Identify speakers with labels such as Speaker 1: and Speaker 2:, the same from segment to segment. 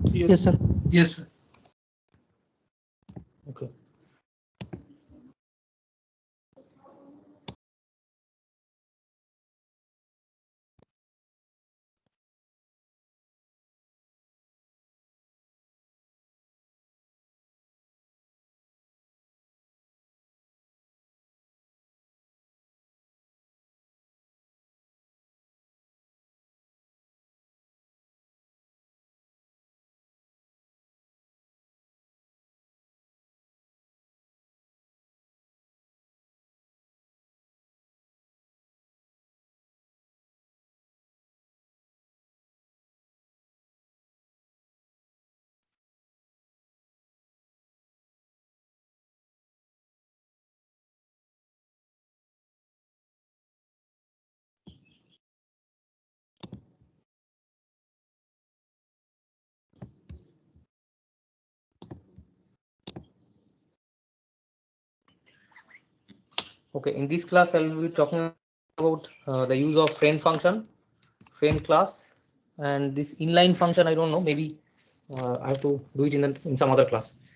Speaker 1: Yes, sir.
Speaker 2: Yes, sir.
Speaker 3: Okay. Okay, in this class I will be talking about the use of friend function, friend class, and this inline function. I don't know, maybe I have to do it in some other class.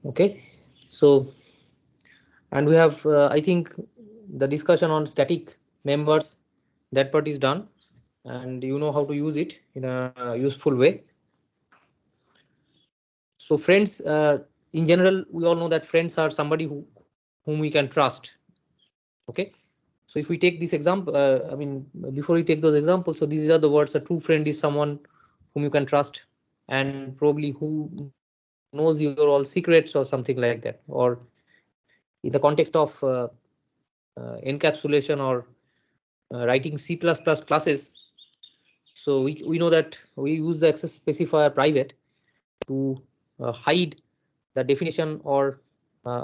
Speaker 3: Okay, so and we have I think the discussion on static members, that part is done, and you know how to use it in a useful way. So friends, in general, we all know that friends are somebody whom we can trust. Okay, so if we take this example, I mean, before we take those examples, so these are the words: a true friend is someone whom you can trust, and probably who knows your all secrets or something like that. Or in the context of encapsulation or writing C++ classes, so we know that we use the access specifier private to hide the definition or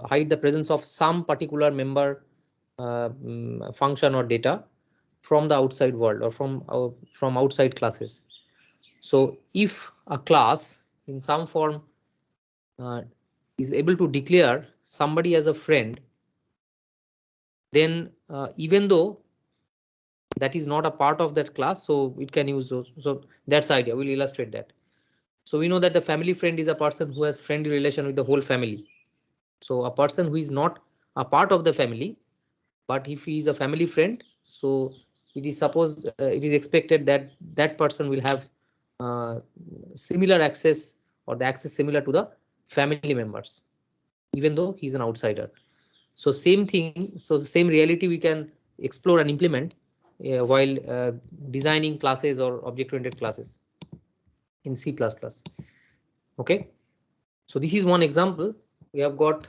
Speaker 3: hide the presence of some particular member function or data from the outside world or from outside classes. So if a class in some form uh, is able to declare somebody as a friend, then even though that is not a part of that class, so it can use those. So that's the idea. We'll illustrate that. So we know that the family friend is a person who has friendly relation with the whole family. So a person who is not a part of the family, but if he is a family friend, so it is supposed it is expected that that person will have similar access or the access similar to the family members, even though he is an outsider. So same thing, so the same reality we can explore and implement while designing classes or object-oriented classes in C++. Okay, so this is one example. We have got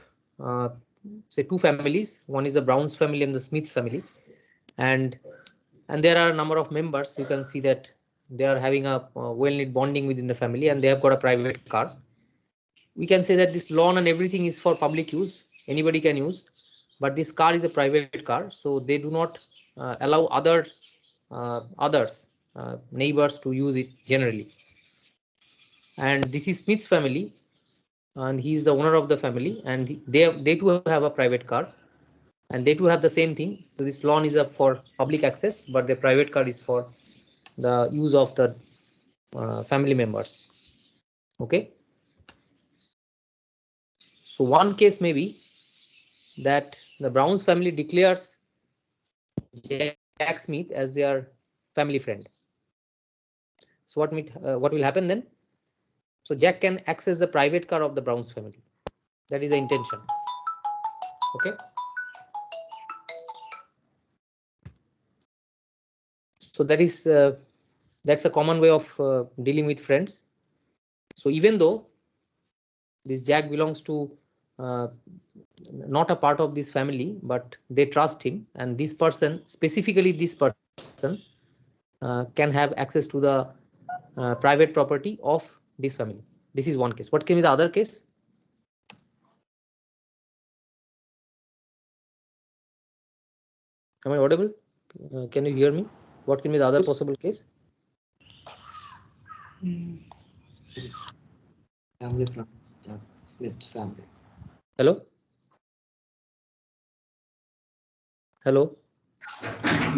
Speaker 3: say two families. One is the Browns family and the Smiths family, and there are a number of members. You can see that they are having a well-knit bonding within the family, and they have got a private car. We can say that this lawn and everything is for public use, anybody can use, but this car is a private car, so they do not allow others neighbors to use it generally. And this is Smith's family, and he is the owner of the family, and they too have a private car, and they too have the same thing. So this lawn is up for public access, but the private car is for the use of the family members. Okay, so one case may be that the Browns family declares Jack Smith as their family friend. So what will happen then? So Jack can access the private car of the Browns family. That is the intention. Okay. So that's a common way of dealing with friends. So even though this Jack belongs to uh, not a part of this family, but they trust him, and this person, specifically this person, can have access to the private property of this family. This is one case. What can be the other case? Am I audible? Can you hear me? What can be the other possible case?
Speaker 1: Family from Smith's family.
Speaker 3: Hello? Hello?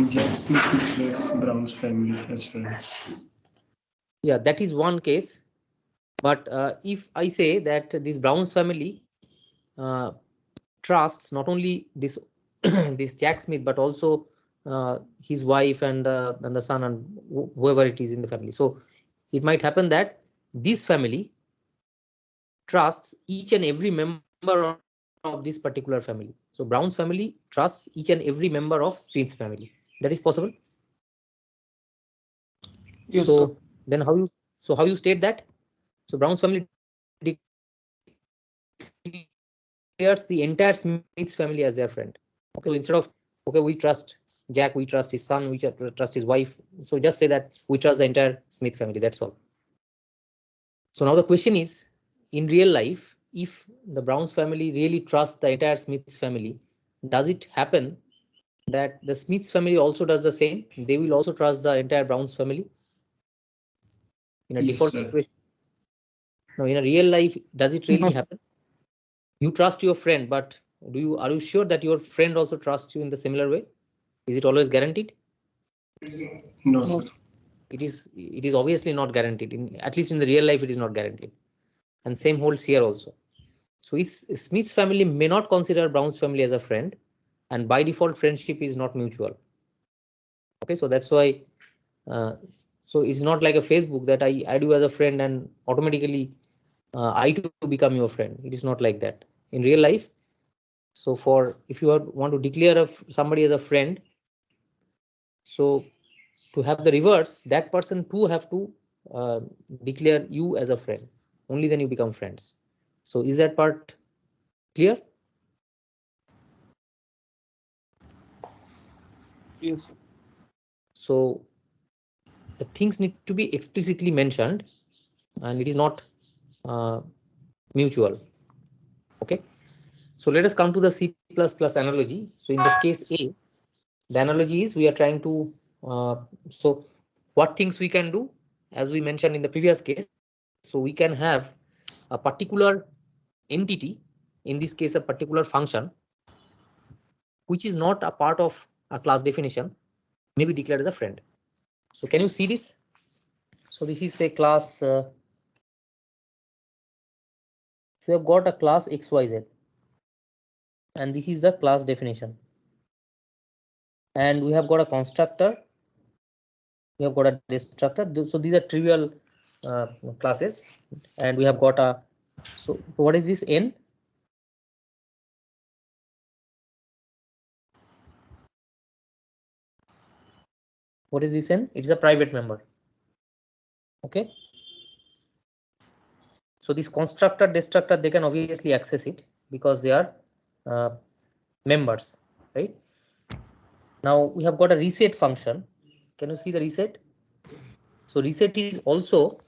Speaker 2: Jack Smith declares Brown's family as friends.
Speaker 3: Yeah, that is one case. But if I say that this Brown's family uh, trusts not only this this Jack Smith, but also his wife and the son and whoever it is in the family. So it might happen that this family trusts each and every member of this particular family. So Brown's family trusts each and every member of Smith's family. That is possible.
Speaker 2: Yes, sir.
Speaker 3: So then how you state that? So Brown's family declares the entire Smith's family as their friend. Okay, so instead of okay, we trust Jack, we trust his son, we trust his wife. So just say that we trust the entire Smith family. That's all. So now the question is, in real life, if the Browns family really trusts the entire Smiths family, does it happen that the Smiths family also does the same? They will also trust the entire Browns family in a default
Speaker 2: Yes, sir.
Speaker 3: situation. Now, in a real life, does it really
Speaker 2: No,
Speaker 3: happen? You trust your friend, but are you sure that your friend also trusts you in the similar way? Is it always guaranteed?
Speaker 2: no,
Speaker 3: No,
Speaker 2: sir.
Speaker 3: it is obviously not guaranteed. At least in the real life, it is not guaranteed. And same holds here also. So it's Smith's family may not consider Brown's family as a friend, and by default, friendship is not mutual. Okay, so that's why. So it's not like a Facebook that I add you as a friend and automatically I too become your friend. It is not like that in real life. So for if you want to declare somebody as a friend, so to have the reverse, that person too have to uh, declare you as a friend. Only then you become friends. So is that part clear?
Speaker 2: Yes, sir.
Speaker 3: So the things need to be explicitly mentioned, and it is not uh, mutual. Okay. So let us come to the C++ analogy. So in the case A, the analogy is we are trying to so what things we can do, as we mentioned in the previous case. So we can have a particular entity, in this case a particular function, which is not a part of a class definition, may be declared as a friend. So can you see this? So this is a class. We have got a class XYZ, and this is the class definition. And we have got a constructor, we have got a destructor. So these are trivial classes, and we have got a so what is this n? What is this n? It's a private member. Okay, so this constructor destructor, they can obviously access it because they are uh, members, right? Now we have got a reset function. Can you see the reset? So reset is also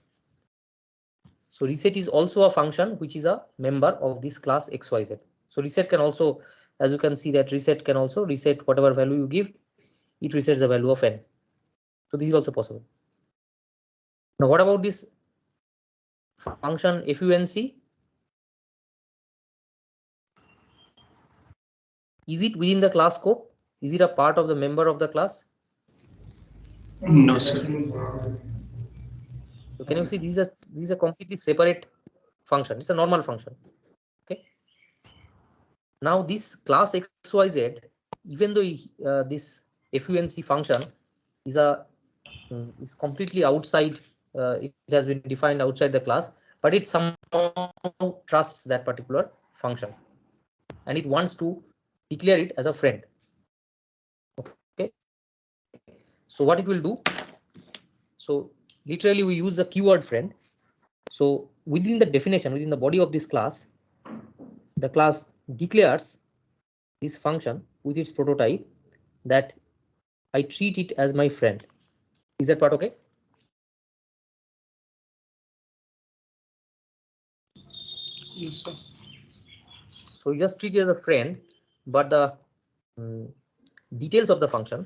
Speaker 3: a function which is a member of this class XYZ. So reset can also, as you can see, that reset can also reset whatever value you give, it resets the value of n. So this is also possible. Now what about this function func? Is it within the class scope? Is it a part of the member of the class?
Speaker 2: No, sir.
Speaker 3: So can you see these are completely separate function. It's a normal function. Okay. Now this class XYZ, even though this func function is a is completely outside, it has been defined outside the class, but it somehow trusts that particular function, and it wants to declare it as a friend. Okay, so what it will do, so literally we use the keyword friend. So within the definition, within the body of this class, the class declares this function with its prototype that I treat it as my friend. Is that part okay?
Speaker 2: Yes, sir.
Speaker 3: So you just treat it as a friend, but the um, details of the function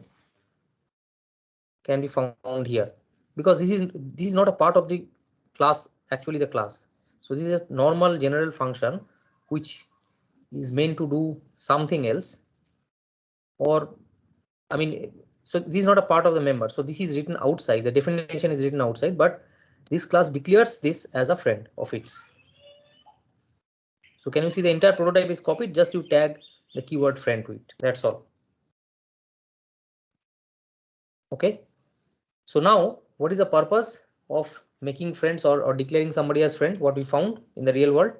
Speaker 3: can be found here, because this is not a part of the class, actually the class. So this is a normal general function which is meant to do something else, or I mean, so this is not a part of the member. So this is written outside, the definition is written outside, but this class declares this as a friend of its. So can you see the entire prototype is copied? Just you tag the keyword friend to it. That's all. Okay. So now what is the purpose of making friends or declaring somebody as friend? What we found in the real world?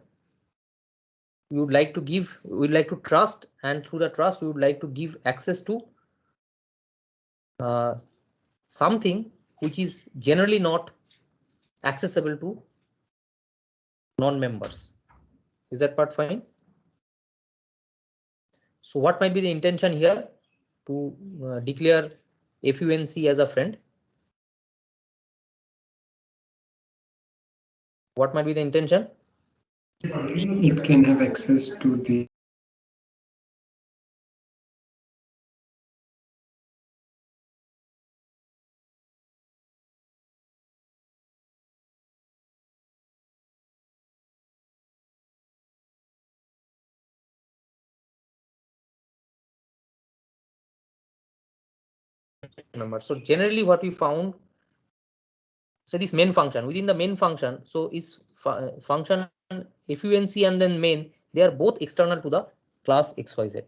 Speaker 3: We would like to give, we would like to trust, and through the trust we would like to give access to something which is generally not accessible to non-members. Is that part fine? So what might be the intention here to declare FUNC as a friend? What might be the intention?
Speaker 2: It can have access to the
Speaker 3: Number. So generally what we found, so this main function, within the main function, so its function FUNC and then main, they are both external to the class XYZ.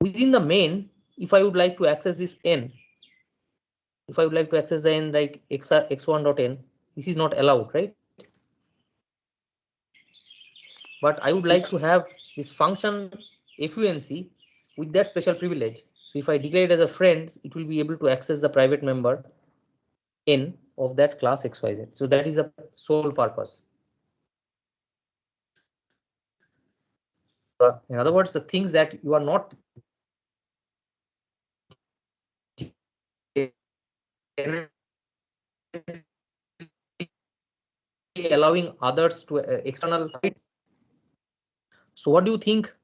Speaker 3: Within the main, if I would like to access this n, if I would like to access the n like x1.n, this is not allowed, right? But I would like to have this function FUNC with that special privilege. So if I declare it as a friend, it will be able to access the private member n of that class XYZ. So that is the sole purpose. In other words, the things that you are not allowing others to external. So what do you think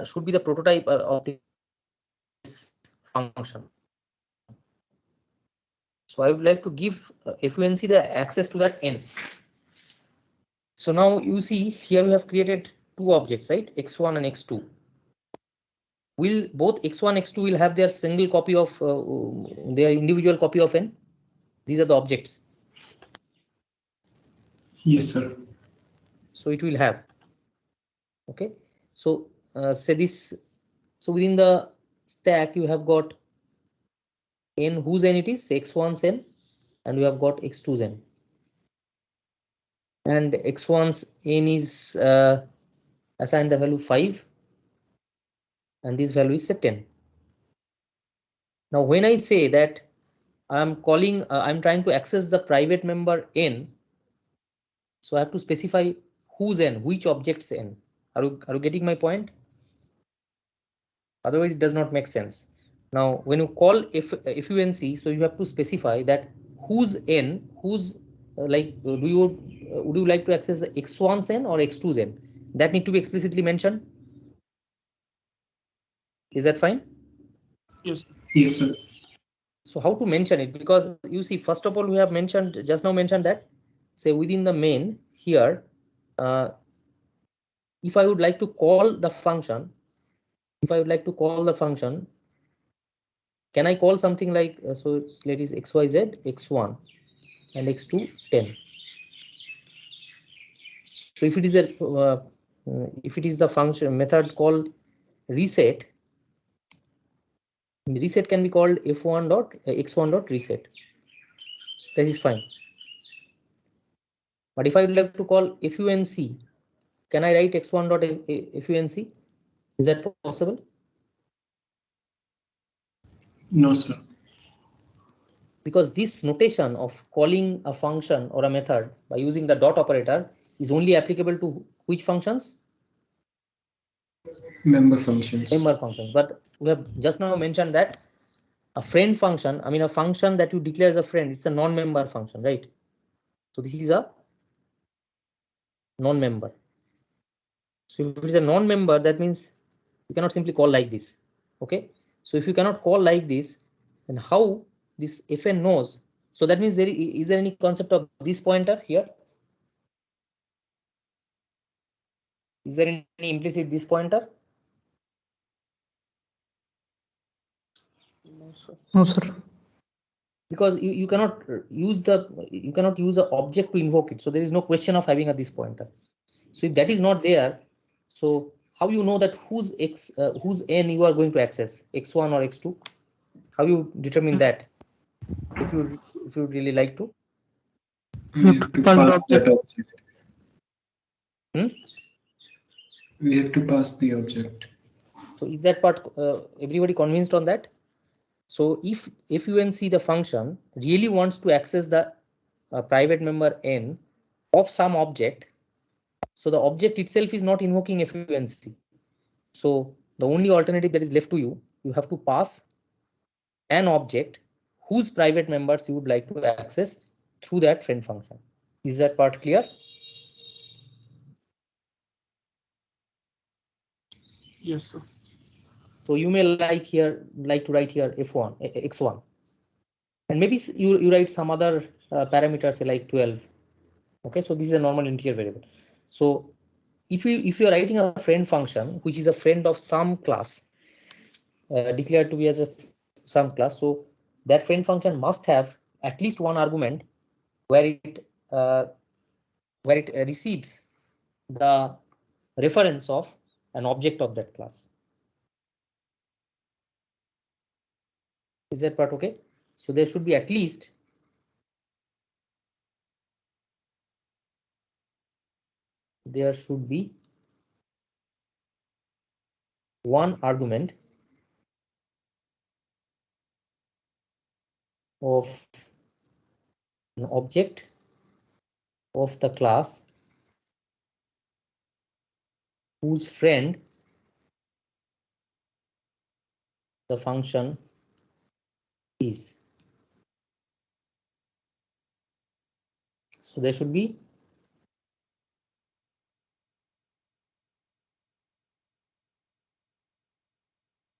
Speaker 3: should be the prototype of this function? So I would like to give FUNC the access to that n. So now you see here we have created two objects, right? X1 and X2. Will both X1, X2 will have their single copy of their individual copy of n? These are the objects.
Speaker 2: yes, sir.
Speaker 3: So it will have. Okay. So say this. So within the stack you have got n whose n it is x1's n, and we have got x2's n. And x1's n is assigned the value 5, and this value is 10. Now when I say that I'm calling, I'm trying to access the private member n, so I have to specify whose n, which object's n. Are you getting my point? Otherwise it does not make sense. Now when you call FUNC, so you have to specify that whose n, whose would you like to access the x1's n or x2's n? That need to be explicitly mentioned. Is that fine?
Speaker 2: Yes. Yes, sir.
Speaker 3: So how to mention it? Because you see, first of all, we have mentioned just now mentioned that say within the main here, if I would like to call the function, can I call something like so let is xyz x1 and x2 10. So if it is the function method called reset, reset can be called f1 dot x1 dot reset. That is fine. But if I would like to call FUNC, can I write x1 dot FUNC? Is that possible?
Speaker 2: No, sir.
Speaker 3: Because this notation of calling a function or a method by using the dot operator is only applicable to which functions?
Speaker 2: Member functions.
Speaker 3: Member functions. But we have just now mentioned that a friend function, I mean a function that you declare as a friend, it's a non-member function, right? So this is a non-member. So if it is a non-member, that means you cannot simply call like this. Okay. So if you cannot call like this, then how this fn knows? So that means is there any concept of this pointer here? Is there any implicit this pointer?
Speaker 2: No, sir.
Speaker 3: because you cannot use the object to invoke it. So there is no question of having a this pointer. So if that is not there, so how you know that whose n you are going to access, x1 or x2? How you determine that? If you really like to.
Speaker 2: We have to
Speaker 4: Pass the
Speaker 2: pass that
Speaker 4: object.
Speaker 2: object.
Speaker 3: Hmm?
Speaker 2: We have to pass the object.
Speaker 3: So is that part everybody convinced on that? So if you see the function really wants to access the private member n of some object, so the object itself is not invoking FUNC. So the only alternative that is left to you, you have to pass an object whose private members you would like to access through that friend function. Is that part clear?
Speaker 4: Yes, sir.
Speaker 3: So you may like to write here f1 x1, and maybe you write some other parameters like 12. Okay, so this is a normal integer variable. So if you are writing a friend function which is a friend of some class declared to be as some class, so that friend function must have at least one argument where uh, it receives the reference of an object of that class. Is that part okay? So there should be at least one argument of an object of the class whose friend the function is. So there should be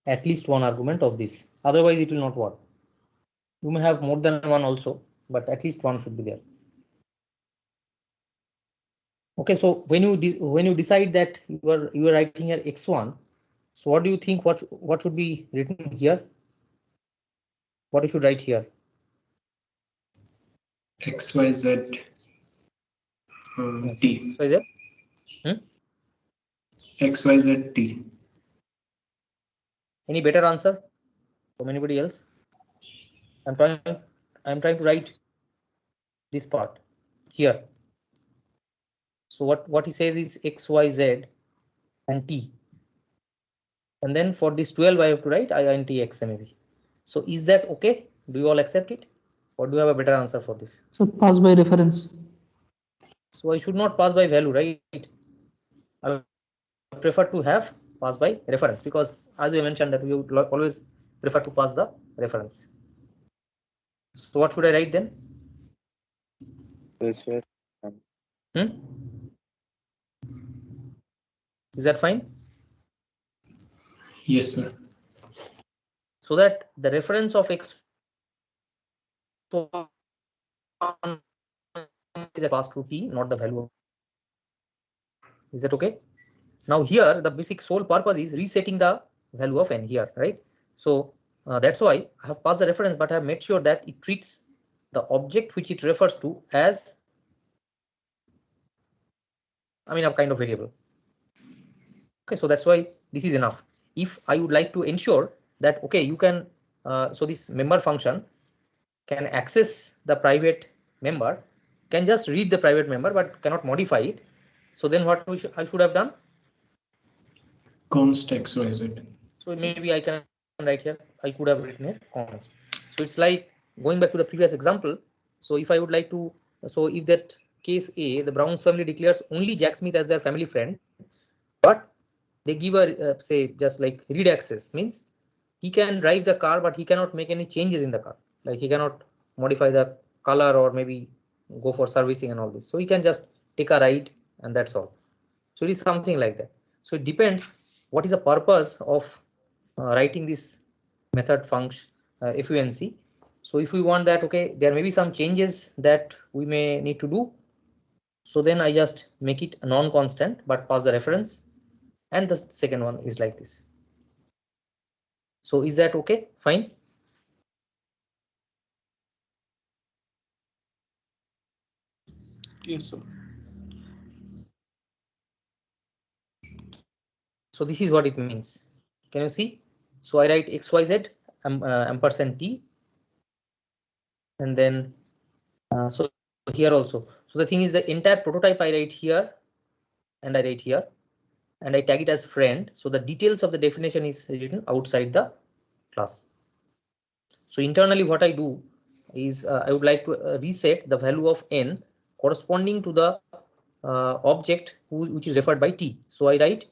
Speaker 3: at least one argument of this. Otherwise, it will not work. You may have more than one also, but at least one should be there. Okay, so when you decide that you are writing here x1, so what do you think? What should be written here? What you should write here?
Speaker 2: XYZ T.
Speaker 3: So is it?
Speaker 2: XYZ T.
Speaker 3: Any better answer from anybody else? I'm trying to write this part here. So what he says is x, y, z, and t. And then for this 12, I have to write I and t x maybe. So is that okay? Do you all accept it? Or do you have a better answer for this?
Speaker 4: So pass by reference.
Speaker 3: So I should not pass by value, right? I prefer to have pass by reference, because as we mentioned that we would always prefer to pass the reference. So what should I write then?
Speaker 5: Yes, sir.
Speaker 3: Is that fine?
Speaker 2: Yes, sir.
Speaker 3: So that the reference of x is passed to t, not the value. Is that okay? Now here the basic sole purpose is resetting the value of n here, right? So that's why I have passed the reference, but I have made sure that it treats the object which it refers to as, a kind of variable. Okay, so that's why this is enough. If I would like to ensure that, okay, you can, so this member function can access the private member, can just read the private member, but cannot modify it. So then what I should have done?
Speaker 2: Const XYZ.
Speaker 3: So maybe I can write here, I could have written it const. So it's like going back to the previous example. So if I would like to, so if that case A, the Brown's family declares only Jack Smith as their family friend, but they give a say just like read access, means he can drive the car, but he cannot make any changes in the car. Like he cannot modify the color or maybe go for servicing and all this. So he can just take a ride and that's all. So it is something like that. So it depends what is the purpose of writing this method function FUNC. So if we want that, okay, there may be some changes that we may need to do. So then I just make it a non-constant, but pass the reference. And the second one is like this. So is that okay? Fine.
Speaker 4: Yes, sir.
Speaker 3: So this is what it means. Can you see? So I write XYZ ampersand T, and then so here also. So the thing is the entire prototype I write here and I write here and I tag it as friend. So the details of the definition is written outside the class. So internally what I do is I would like to reset the value of n corresponding to the object which is referred by T. So I write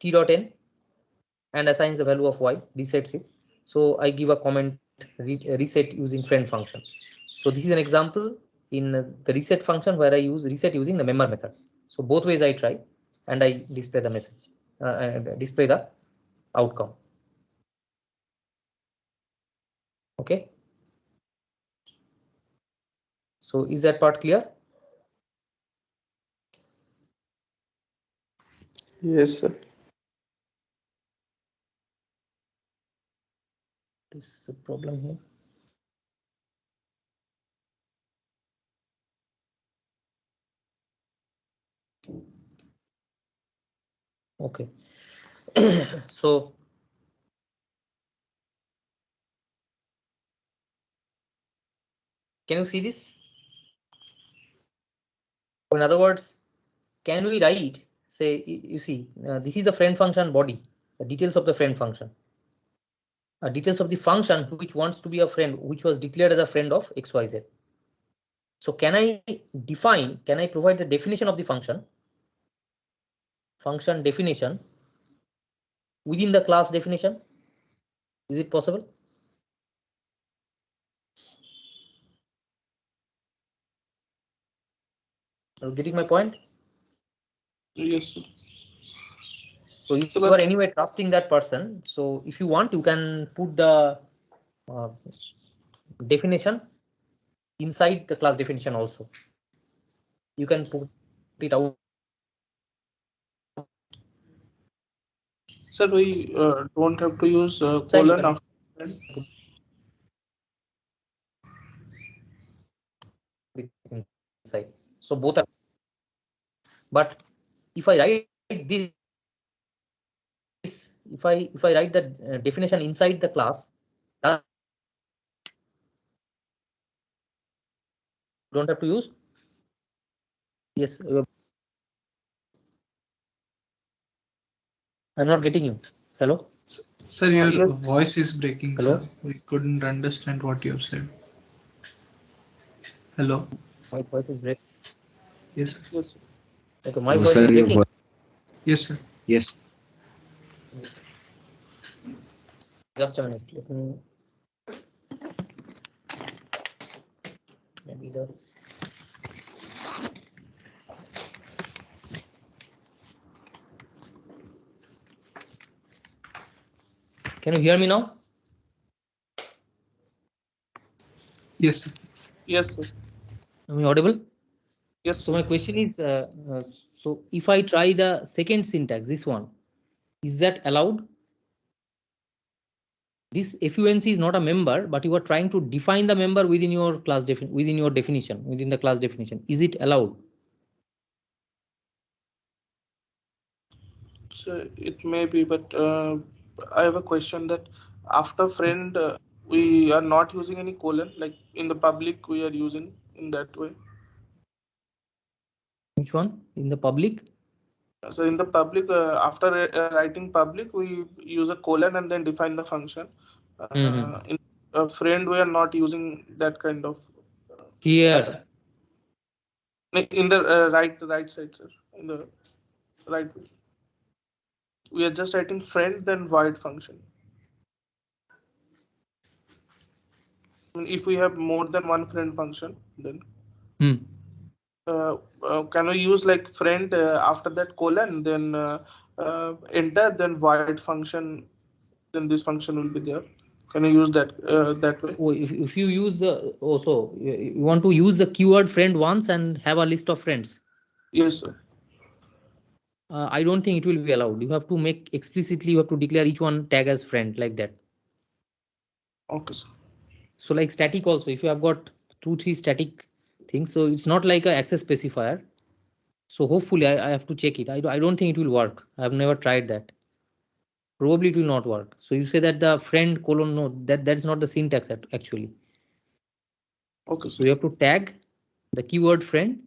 Speaker 3: T dot n and assigns the value of y, resets it. So I give a comment reset using friend function. So this is an example in the reset function where I use reset using the member method. So both ways I try and I display the message, display the outcome. Okay. So is that part clear?
Speaker 4: Yes, sir.
Speaker 3: This is a problem here. Okay. So can you see this? In other words, can we write, say, you see, this is a friend function body, the details of the friend function. Details of the function which wants to be a friend, which was declared as a friend of XYZ. So can I provide the definition of the function definition within the class definition? Is it possible? Are you getting my point?
Speaker 4: Yes, sir.
Speaker 3: So you are anyway trusting that person. So if you want, you can put the definition inside the class definition also. You can put it out.
Speaker 4: Sir, we don't have to use
Speaker 3: Inside you
Speaker 4: colon
Speaker 3: can
Speaker 4: after.
Speaker 3: put it inside. So both are. But if I write this, if I write the definition inside the class, don't have to use. Yes, I'm not getting you. Hello.
Speaker 5: Sir, your
Speaker 4: Yes.
Speaker 5: voice is breaking,
Speaker 3: Hello?
Speaker 5: sir. We couldn't understand what you have said. Hello.
Speaker 3: My voice is breaking.
Speaker 5: Yes, sir.
Speaker 4: Yes, sir.
Speaker 3: Okay, my voice is breaking.
Speaker 5: Yes, sir.
Speaker 1: Yes.
Speaker 3: Just a minute. Let me maybe the. Can you hear me now?
Speaker 5: Yes, sir.
Speaker 4: Yes, sir.
Speaker 3: Am I audible?
Speaker 4: Yes,
Speaker 3: So
Speaker 4: sir.
Speaker 3: my question is, so if I try the second syntax, this one, is that allowed? This FUNC is not a member, but you are trying to define the member within your class within your definition, within the class definition. Is it allowed?
Speaker 4: So it may be, but I have a question that after friend, we are not using any colon, like in the public we are using in that way.
Speaker 3: Which one? In the public?
Speaker 4: So in the public, after writing public, we use a colon and then define the function. In a friend, we are not using that kind of.
Speaker 3: Here.
Speaker 4: In the right side, sir. In the right way. We are just writing friend, then void function. If we have more than one friend function, then can we use like friend after that colon, then enter, then void function, then this function will be there. Can you use that that way?
Speaker 3: Oh, if you use the also you want to use the keyword friend once and have a list of friends.
Speaker 4: Yes, sir.
Speaker 3: I don't think it will be allowed. You have to make explicitly, you have to declare each one tag as friend like that.
Speaker 4: Okay, sir.
Speaker 3: So like static also, if you have got 2-3 static thing. So it's not like a access specifier. So hopefully I have to check it. I don't think it will work. I have never tried that. Probably it will not work. So you say that the friend colon no, that's not the syntax actually.
Speaker 4: Okay,
Speaker 3: So
Speaker 4: sir.
Speaker 3: you have to tag the keyword friend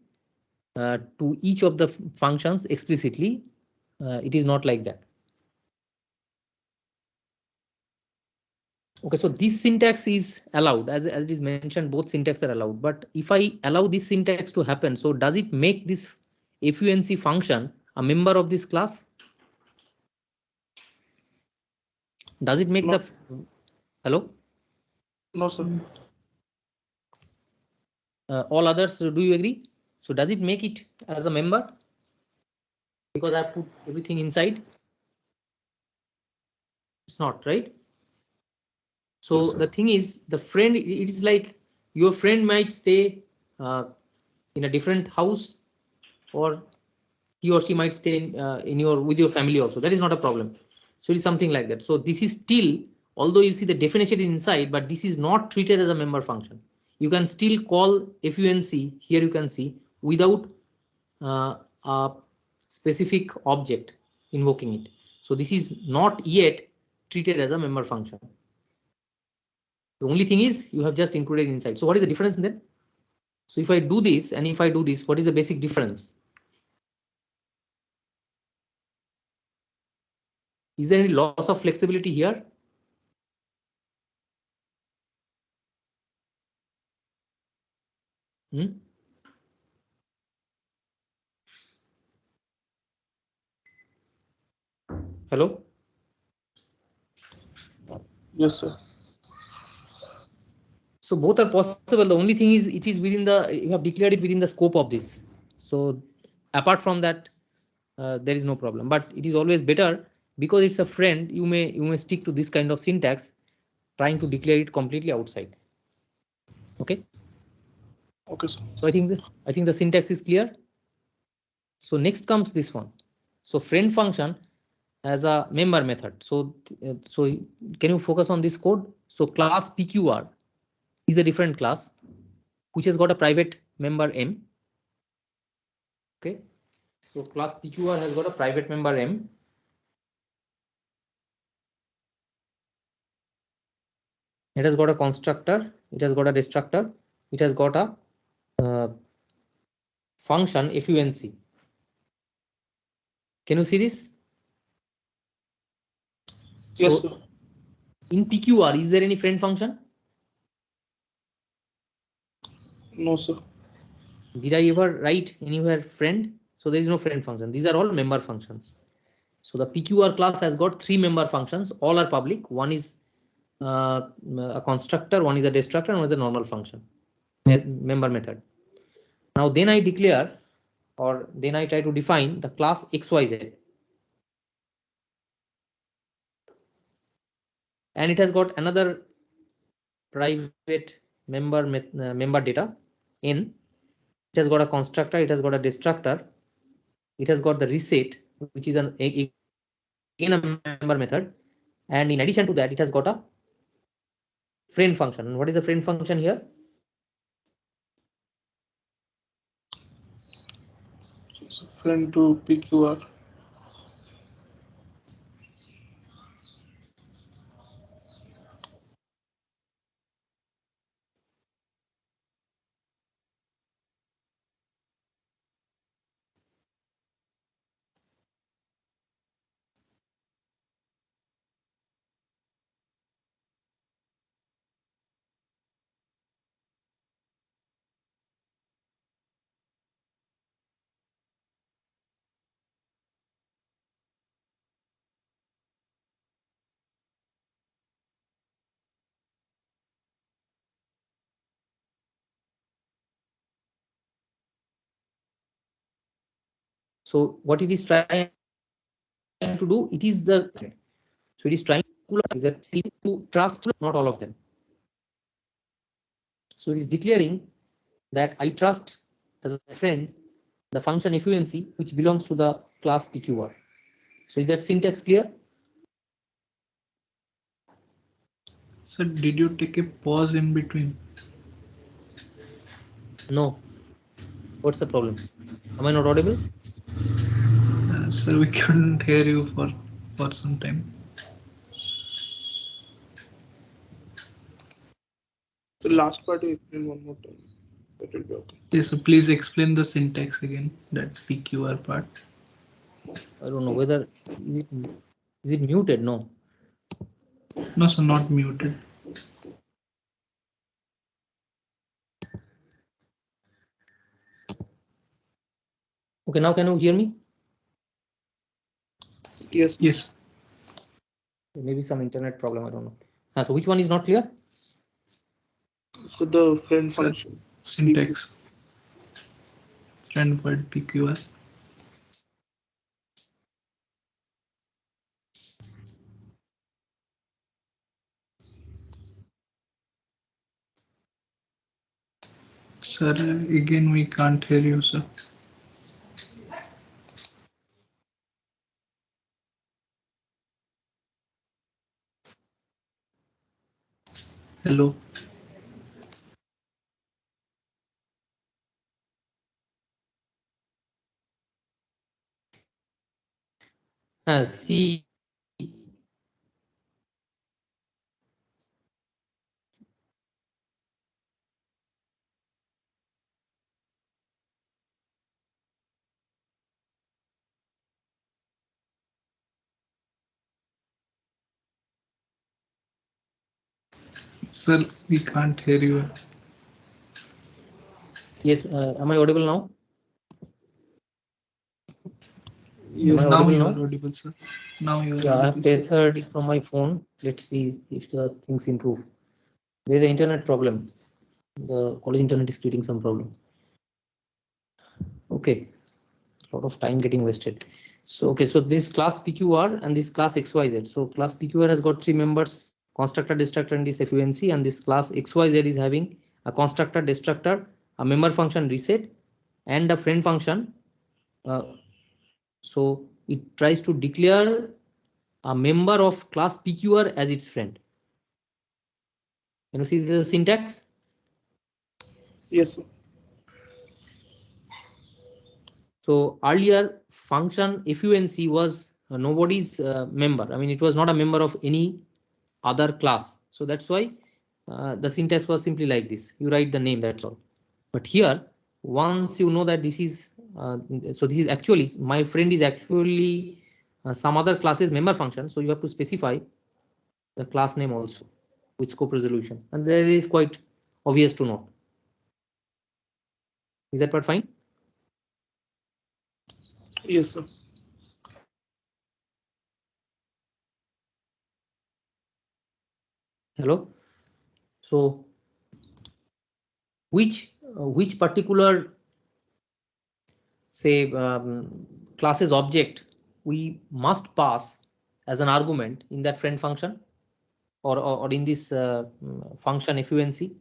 Speaker 3: to each of the functions explicitly. It is not like that. Okay, so this syntax is allowed as it is mentioned, both syntax are allowed. But if I allow this syntax to happen, so does it make this func function a member of this class? Does it make
Speaker 4: No.
Speaker 3: the hello?
Speaker 4: No, sir.
Speaker 3: All others, do you agree? So does it make it as a member? Because I put everything inside. It's not, right? So
Speaker 4: Yes, sir.
Speaker 3: the thing is, the friend, it is like your friend might stay in a different house, or he or she might stay in your with your family also. That is not a problem. So it is something like that. So this is still, although you see the definition is inside, but this is not treated as a member function. You can still call func here. You can see without a specific object invoking it. So this is not yet treated as a member function. The only thing is you have just included inside. So what is the difference then? So if I do this and if I do this, what is the basic difference? Is there any loss of flexibility here? Hmm? Hello?
Speaker 4: Yes, sir.
Speaker 3: So both are possible. The only thing is it is within the, you have declared it within the scope of this. So apart from that, there is no problem. But it is always better because it's a friend. You may stick to this kind of syntax, trying to declare it completely outside. Okay.
Speaker 4: Okay, sir.
Speaker 3: So I think the syntax is clear. So next comes this one. So friend function as a member method. So can you focus on this code? So class PQR is a different class which has got a private member M. Okay. So class PQR has got a private member M. It has got a constructor. It has got a destructor. It has got a function func. Can you see this?
Speaker 4: Yes,
Speaker 3: So
Speaker 4: sir.
Speaker 3: in PQR, is there any friend function?
Speaker 4: No, sir.
Speaker 3: Did I ever write anywhere friend? So there is no friend function. These are all member functions. So the PQR class has got 3 member functions. All are public. One is a constructor, one is a destructor, and one is a normal function, member method. Now then I declare, or then I try to define the class XYZ. And it has got another private member data N. It has got a constructor, it has got a destructor, it has got the reset, which is again a member method, and in addition to that, it has got a friend function. And what is the friend function here?
Speaker 4: So friend to PQR.
Speaker 3: So what it is trying to do, it is the, so it is trying to trust not all of them. So it is declaring that I trust as a friend the function func which belongs to the class PQR. So is that syntax clear?
Speaker 5: So did you take a pause in between?
Speaker 3: No, What's the problem? Am I not audible?
Speaker 5: Sir, we couldn't hear you for some time.
Speaker 4: The last part you explain one more time. That will be okay.
Speaker 5: Yes, so please explain the syntax again, that PQR part.
Speaker 3: I don't know whether is it muted? No.
Speaker 5: No, sir, not muted.
Speaker 3: Okay, now can you hear me?
Speaker 4: Yes.
Speaker 5: Yes.
Speaker 3: Maybe some internet problem. I don't know. So which one is not clear?
Speaker 4: So the friend
Speaker 5: Sir,
Speaker 4: function.
Speaker 5: syntax. Friend void PQR. Sir, again we can't hear you, sir. Hello.
Speaker 3: See.
Speaker 5: Sir, we can't hear you.
Speaker 3: Yes. Am I audible now? Am I
Speaker 5: Now
Speaker 3: audible
Speaker 5: you
Speaker 3: now?
Speaker 5: are audible, sir. Now you are
Speaker 3: Yeah, I have
Speaker 5: audible, sir.
Speaker 3: tethered it from my phone. Let's see if the things improve. There is an internet problem. The college internet is creating some problem. Okay, a lot of time getting wasted. So okay, so this class PQR and this class XYZ. So class PQR has got three members: constructor, destructor, and this FUNC. And this class XYZ is having a constructor, destructor, a member function reset, and a friend function. So it tries to declare a member of class PQR as its friend. Can you see the syntax?
Speaker 4: Yes, sir.
Speaker 3: So earlier function FUNC was nobody's member. I mean, it was not a member of any other class. So that's why the syntax was simply like this. You write the name, that's all. But here, once you know that this is, so this is actually, my friend is actually some other class's member function. So you have to specify the class name also with scope resolution. And that is quite obvious to note. Is that part fine?
Speaker 4: Yes, sir.
Speaker 3: Hello. So which particular say classes object we must pass as an argument in that friend function or in this function FUNC?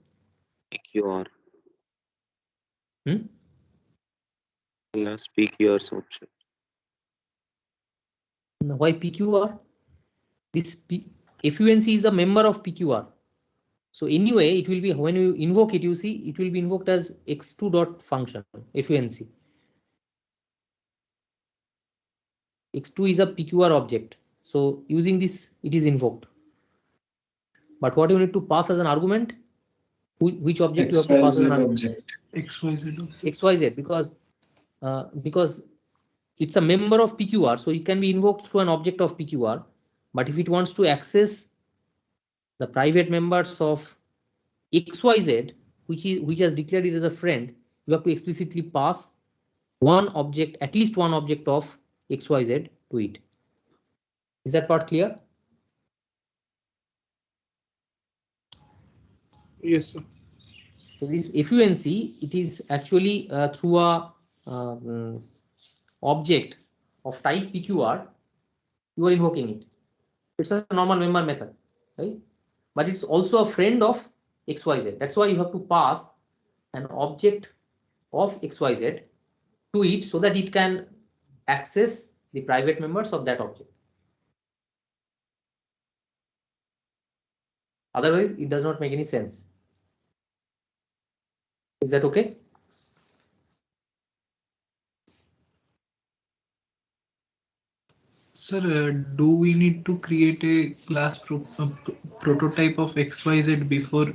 Speaker 6: PQR
Speaker 3: Hmm?
Speaker 6: plus PQR's option.
Speaker 3: Why PQR? FUNC is a member of PQR. So anyway, it will be when you invoke it, you see it will be invoked as x2 dot function FUNC. X2 is a PQR object. So using this, it is invoked. But what you need to pass as an argument? Which object you have to pass as an argument?
Speaker 5: XYZ.
Speaker 3: XYZ, because it's a member of PQR, so it can be invoked through an object of PQR. But if it wants to access the private members of XYZ, which has declared it as a friend, you have to explicitly pass one object, at least one object of XYZ to it. Is that part clear?
Speaker 4: Yes, sir.
Speaker 3: So this FUNC, it is actually through a object of type PQR, you are invoking it. It's a normal member method, right? But it's also a friend of XYZ. That's why you have to pass an object of XYZ to it so that it can access the private members of that object. Otherwise, it does not make any sense. Is that okay?
Speaker 5: Sir, do we need to create a class prototype of XYZ before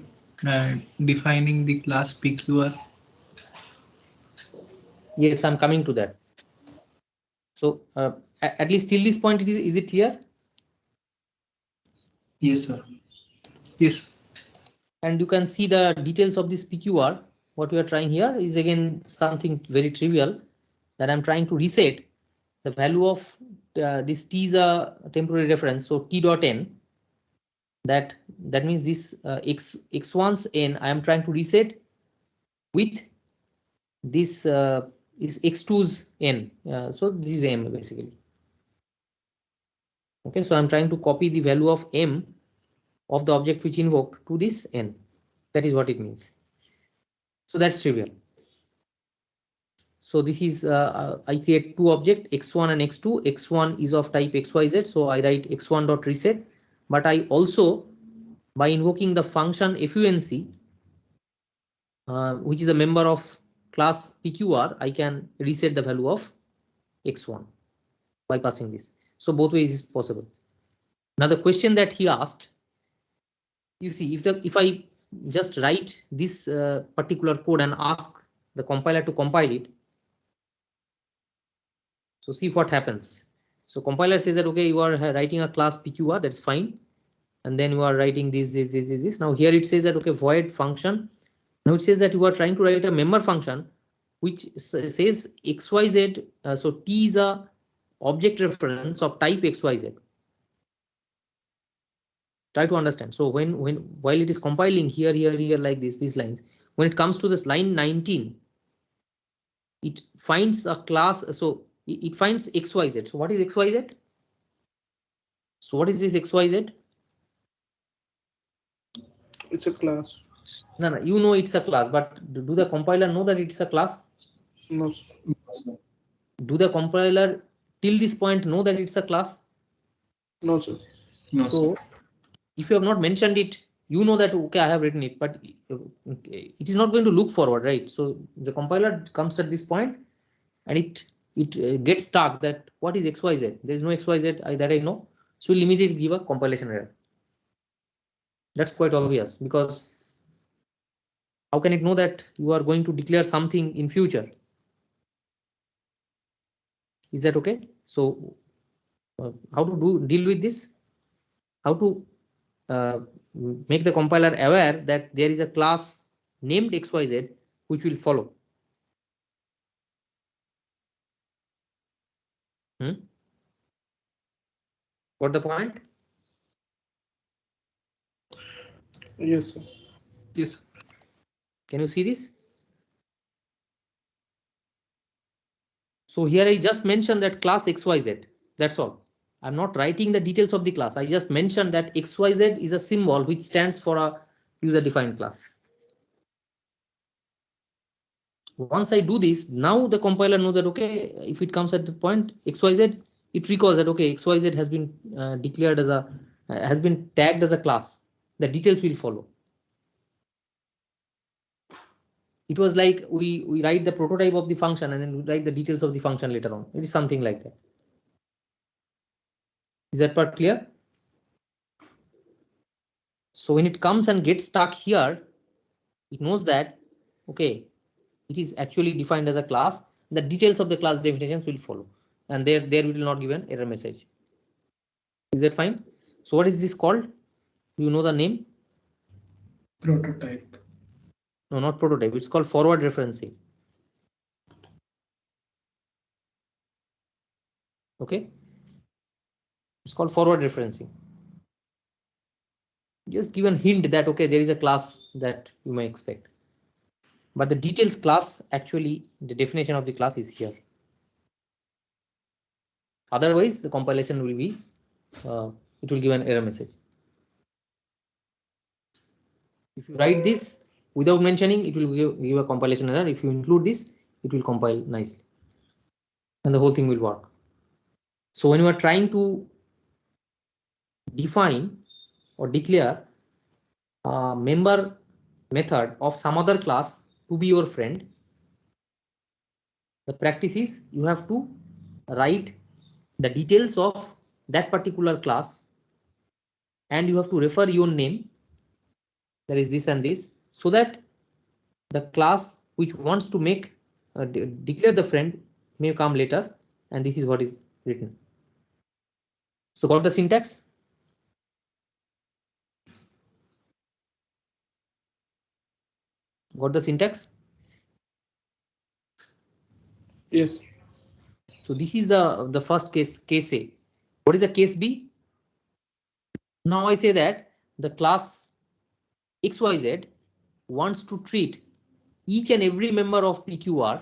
Speaker 5: defining the class PQR?
Speaker 3: Yes, I'm coming to that. So at least till this point, is it clear?
Speaker 2: Yes, sir.
Speaker 5: Yes.
Speaker 3: And you can see the details of this PQR. What we are trying here is again something very trivial, that I'm trying to reset the value of this t is a temporary reference. So t dot n, that means this x1's n, I am trying to reset with this is x2's n. So this is m basically. Okay, so I'm trying to copy the value of m of the object which invoked to this n. That is what it means. So that's trivial. So this is I create two objects, x1 and x2. x1 is of type xyz, so I write x1 dot reset. But I also, by invoking the function func, which is a member of class pqr, I can reset the value of x1 by passing this. So both ways is possible. Now the question that he asked, you see, if I just write this particular code and ask the compiler to compile it, so see what happens. So compiler says that, okay, you are writing a class PQR, that's fine. And then you are writing this. Now here it says that, okay, void function. Now it says that you are trying to write a member function which says XYZ. So T is a object reference of type XYZ. Try to understand. So while it is compiling here like this, these lines, when it comes to this line 19, it finds a class. So it finds XYZ. So what is XYZ? So what is this XYZ?
Speaker 4: It's a class.
Speaker 3: No, you know it's a class, but do the compiler know that it's a class?
Speaker 4: No, sir.
Speaker 3: Do the compiler till this point know that it's a class?
Speaker 4: No, sir.
Speaker 2: No,
Speaker 3: So
Speaker 2: sir.
Speaker 3: if you have not mentioned it, you know that, okay, I have written it, but it is not going to look forward, right? So the compiler comes at this point and it gets stuck that what is XYZ? There is no XYZ that I know. So we'll immediately give a compilation error. That's quite obvious, because how can it know that you are going to declare something in future? Is that okay? So how to deal with this? How to make the compiler aware that there is a class named XYZ which will follow? Got the point?
Speaker 4: Yes, sir.
Speaker 5: Yes.
Speaker 3: Can you see this? So here I just mentioned that class XYZ. That's all. I'm not writing the details of the class. I just mentioned that XYZ is a symbol which stands for a user defined class. Once I do this, now the compiler knows that, okay, if it comes at the point XYZ, it recalls that, okay, XYZ has been declared as a has been tagged as a class. The details will follow. It was like we write the prototype of the function and then we write the details of the function later on. It is something like that. Is that part clear? So when it comes and gets stuck here, it knows that, okay, it is actually defined as a class. The details of the class definitions will follow, and there will not give an error message. Is that fine? So what is this called? You know the name?
Speaker 2: Prototype.
Speaker 3: No, not prototype. It's called forward referencing. Okay. It's called forward referencing. Just give a hint that, okay, there is a class that you may expect. But the details class, actually, the definition of the class is here. Otherwise, the compilation will be, it will give an error message. If you write this without mentioning, it will give a compilation error. If you include this, it will compile nicely. And the whole thing will work. So when you are trying to define or declare a member method of some other class to be your friend, the practice is you have to write the details of that particular class, and you have to refer your name, that is this and this, so that the class which wants to make declare the friend may come later, and this is what is written. So got the syntax? Got the syntax?
Speaker 4: Yes.
Speaker 3: So this is the first case A. What is the case B? Now I say that the class XYZ wants to treat each and every member of PQR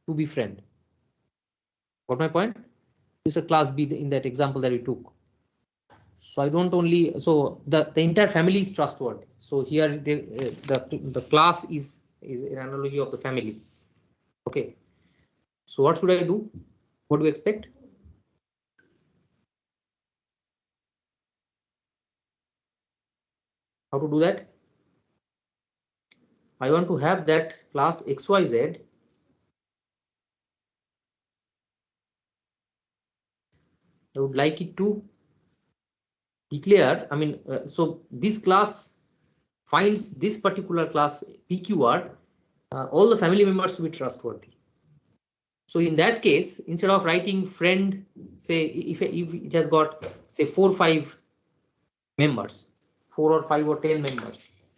Speaker 3: to be friend. Got my point? It's a class B in that example that we took. So I don't only, so the entire family is trustworthy. So here the class is an analogy of the family. Okay. So what should I do? What do you expect? How to do that? I want to have that class XYZ I would like it to declare, so this class finds this particular class PQR, all the family members to be trustworthy. So in that case, instead of writing friend, say if it has got say 4 or 5 members, 4 or 5 or 10 members.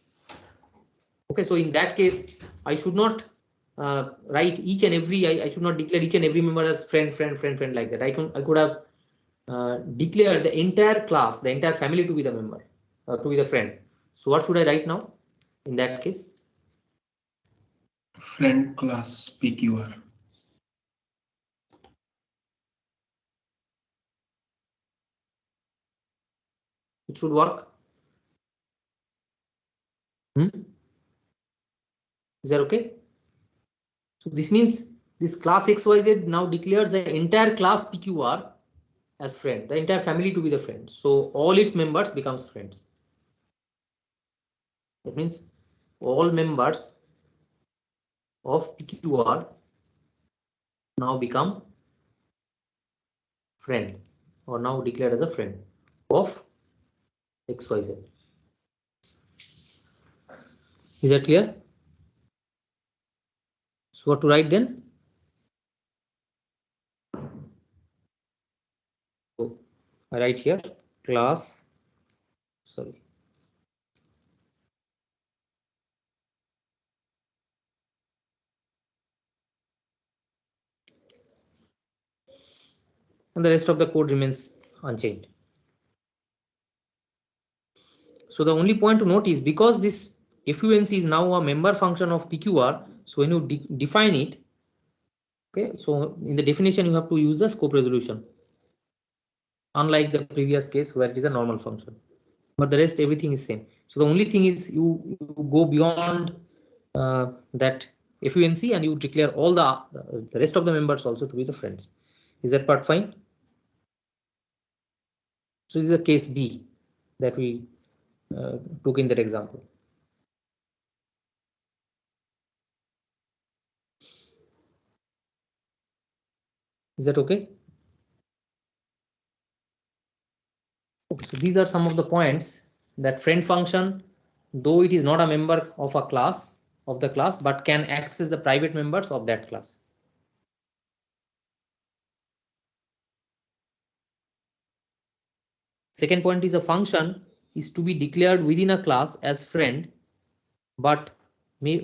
Speaker 3: Okay, so in that case, I should not write each and every, I should not declare each and every member as friend like that. I could have declare the entire class, the entire family to be the member, to be the friend. So what should I write now in that case?
Speaker 2: Friend class PQR.
Speaker 3: It should work. Is that okay? So this means this class XYZ now declares the entire class PQR as friend, the entire family to be the friend. So all its members becomes friends. That means all members of PQR now become friend, or now declared as a friend of XYZ. Is that clear? So what to write then? So I write here class, sorry. And the rest of the code remains unchanged. So the only point to note is because this FUNC is now a member function of PQR, so when you define it, okay, so in the definition you have to use the scope resolution, unlike the previous case where it is a normal function, but the rest everything is same. So the only thing is you go beyond that FUNC and you declare all the rest of the members also to be the friends. Is that part fine? So this is a case B that we took in that example. Is that okay? Okay, so these are some of the points that friend function, though it is not a member of a class of the class, but can access the private members of that class. Second point is a function is to be declared within a class as friend, but may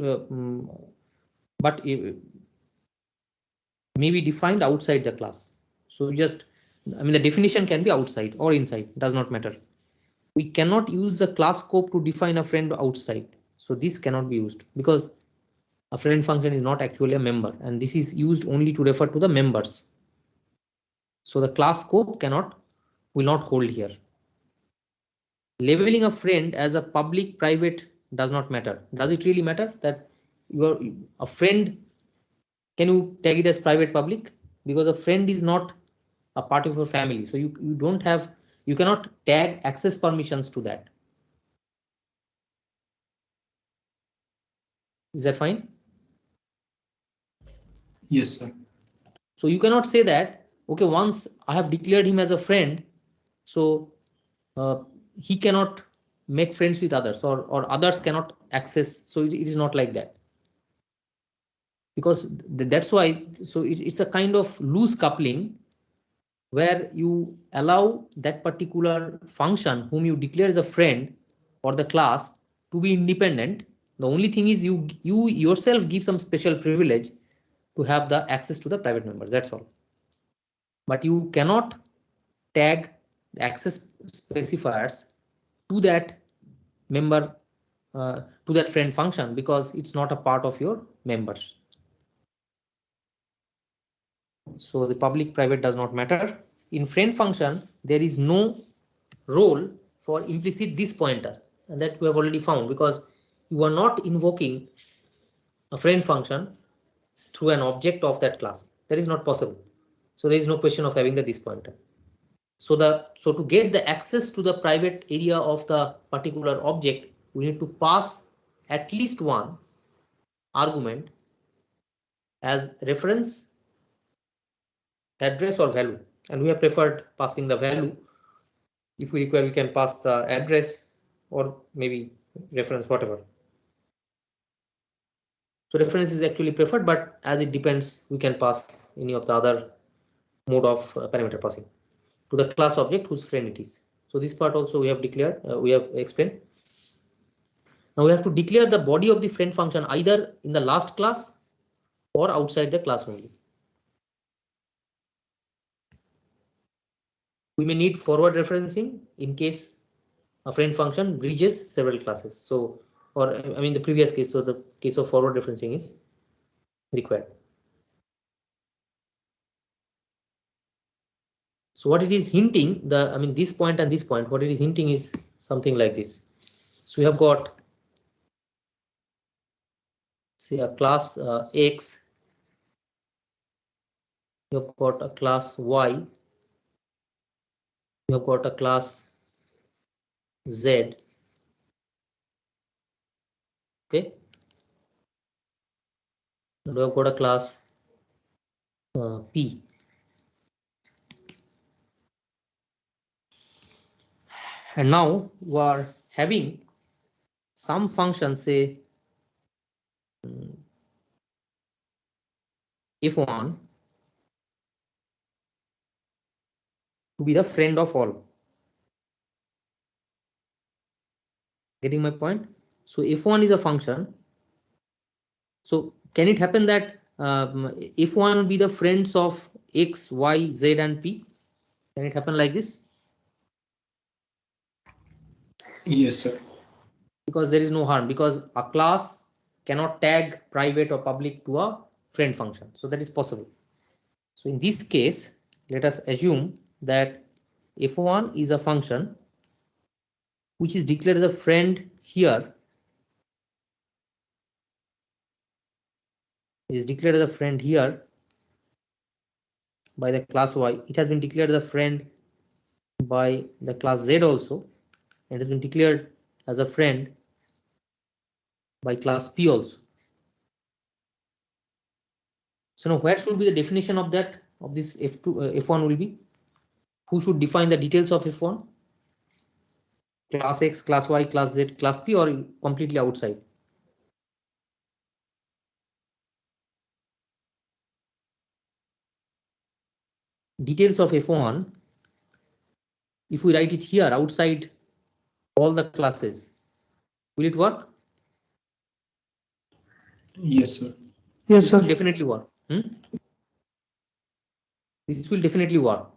Speaker 3: be defined outside the class. So just, the definition can be outside or inside, does not matter. We cannot use the class scope to define a friend outside. So this cannot be used because a friend function is not actually a member, and this is used only to refer to the members. So the class scope will not hold here. Labeling a friend as a public private does not matter. Does it really matter that you are a friend? Can you tag it as private public? Because a friend is not a part of your family, so you cannot tag access permissions to that. Is that fine?
Speaker 2: Yes, sir.
Speaker 3: So you cannot say that, okay, once I have declared him as a friend, So he cannot make friends with others, or others cannot access. So it is not like that, because that's why. So it's a kind of loose coupling where you allow that particular function whom you declare as a friend or the class to be independent. The only thing is you yourself give some special privilege to have the access to the private members. That's all. But you cannot tag the access specifiers to that member, to that friend function, because it's not a part of your members. So the public private does not matter. In friend function, there is no role for implicit this pointer, and that we have already found, because you are not invoking a friend function through an object of that class. That is not possible. So there is no question of having the this pointer. So to get the access to the private area of the particular object, we need to pass at least one argument as reference, address, or value, and we have preferred passing the value. If we require, we can pass the address or maybe reference, whatever. So reference is actually preferred, but as it depends, we can pass any of the other mode of parameter passing to the class object whose friend it is. So this part also we have declared, we have explained. Now we have to declare the body of the friend function either in the last class or outside the class only. We may need forward referencing in case a friend function bridges several classes. So, or I mean the previous case, so the case of forward referencing is required. So what it is hinting, this point and this point, what it is hinting is something like this. So we have got, say, a class X, you have got a class Y, you have got a class Z, okay, and we have got a class P. And now we are having some function, say F1, to be the friend of all. Getting my point? So F1 is a function. So can it happen that F1 be the friends of X, Y, Z, and P? Can it happen like this?
Speaker 2: Yes, sir.
Speaker 3: Because there is no harm, because a class cannot tag private or public to a friend function. So that is possible. So in this case, let us assume that F1 is a function which is declared as a friend here. Is declared as a friend here by the class Y. It has been declared as a friend by the class Z also. It has been declared as a friend by class P also. So now where should be the definition of that, of this F2 F1 will be? Who should define the details of F1? Class X, class Y, class Z, class P, or completely outside? Details of F1, if we write it here outside all the classes, will it work?
Speaker 2: Yes, sir.
Speaker 4: Yes,
Speaker 3: This
Speaker 4: sir.
Speaker 3: will definitely work. This will definitely work.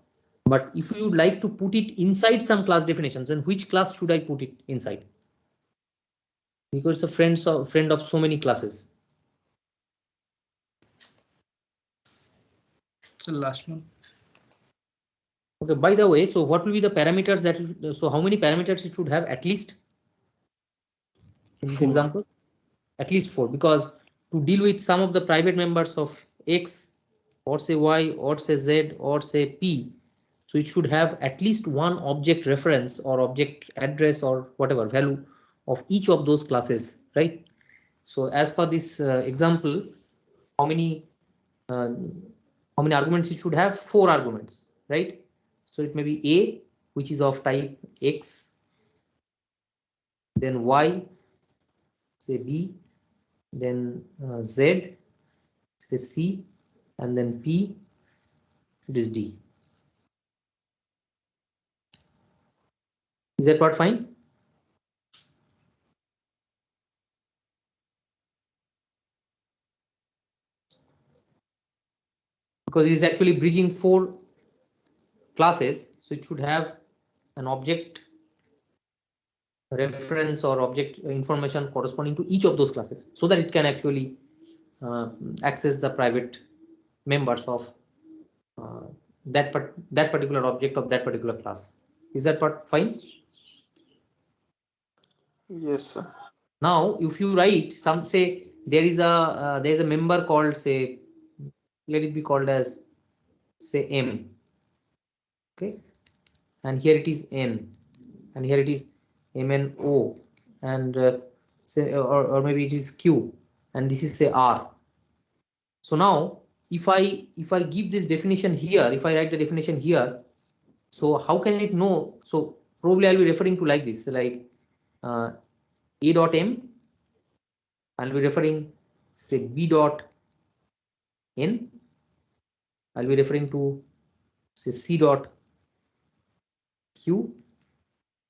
Speaker 3: But if you would like to put it inside some class definitions, then which class should I put it inside? Because it's a friend of so many classes.
Speaker 5: The last one.
Speaker 3: Okay, by the way, so what will be the parameters that, so how many parameters it should have at least in this
Speaker 2: 4.
Speaker 3: example? At least 4, because to deal with some of the private members of X, or say Y, or say Z, or say P, so it should have at least one object reference or object address or whatever value of each of those classes, right? So as per this example, how many arguments it should have? 4 arguments, right? So it may be A which is of type X, then Y, say B, then Z, say C, and then P, it is D. Is that part fine? Because it is actually bridging 4 classes, so it should have an object reference or object information corresponding to each of those classes, so that it can actually access the private members of that particular object of that particular class. Is that part fine?
Speaker 4: Yes, sir.
Speaker 3: Now, if you write some, say there is a member called, say, let it be called as, say, M. Okay, and here it is N, and here it is MNO, and say, or maybe it is Q, and this is, say, R. So now, if I give this definition here, if I write the definition here, so how can it know? So probably I'll be referring to like this, like A dot M, I'll be referring, say, B dot N, I'll be referring to, say, C dot Q,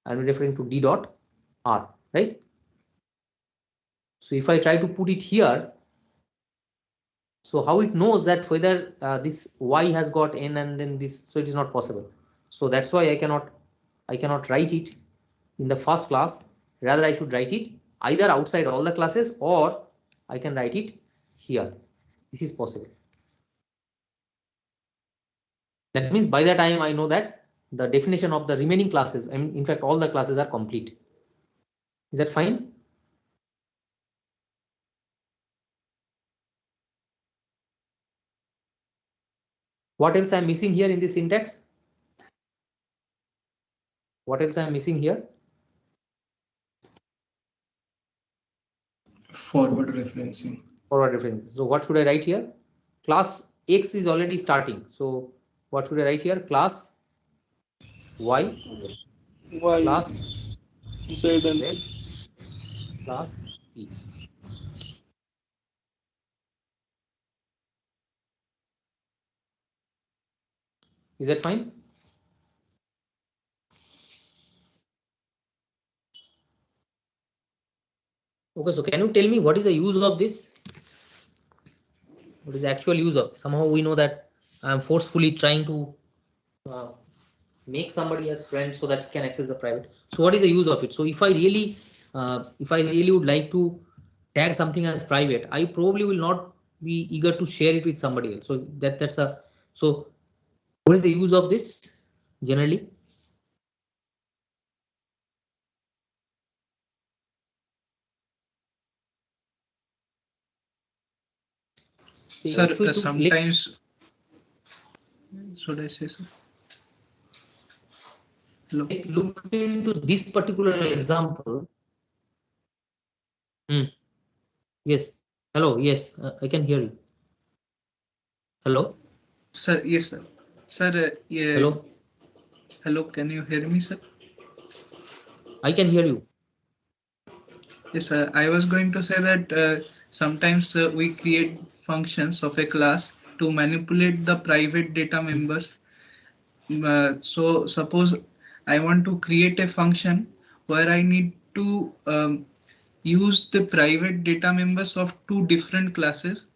Speaker 3: I'll be referring to D dot R, right? So if I try to put it here, so how it knows that whether this Y has got N and then this, so it is not possible. So that's why I cannot write it in the first class. Rather, I should write it either outside all the classes, or I can write it here. This is possible. That means by the time I know that the definition of the remaining classes, I mean, in fact, all the classes are complete. Is that fine? What else I'm missing here in this syntax? What else I'm missing here?
Speaker 2: Forward referencing.
Speaker 3: Forward referencing. So what should I write here? Class X is already starting. So what should I write here? Class Y,
Speaker 4: Y,
Speaker 3: class
Speaker 4: Z, and
Speaker 3: Z, class P. Is that fine? Okay, so can you tell me what is the use of this? What is the actual use of? Somehow we know that I am forcefully trying to make somebody as friend so that he can access the private. So what is the use of it? So if I really would like to tag something as private, I probably will not be eager to share it with somebody else. So that's a, so what is the use of this generally? See,
Speaker 5: Sir,
Speaker 3: actually
Speaker 5: sometimes, should I say so? Hello?
Speaker 3: Look into this particular example. Yes. Hello. Yes, I can hear you. Hello.
Speaker 5: Sir, yes, sir. Sir, yeah.
Speaker 3: Hello.
Speaker 5: Hello, can you hear me, sir?
Speaker 3: I can hear you.
Speaker 5: Yes, sir. I was going to say that sometimes we create functions of a class to manipulate the private data members. So suppose I want to create a function where I need to use the private data members of 2 different classes,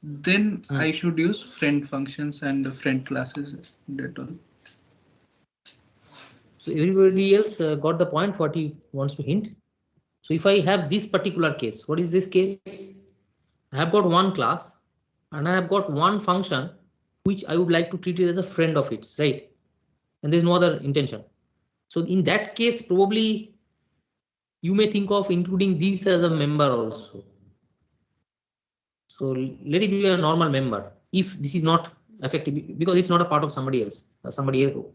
Speaker 5: then I should use friend functions and the friend classes. That all.
Speaker 3: So everybody else got the point what he wants to hint. So if I have this particular case, what is this case? I have got one class and I have got one function which I would like to treat it as a friend of its, right? And there's no other intention. So in that case, probably you may think of including this as a member also. So let it be a normal member if this is not effective, because it's not a part of somebody else,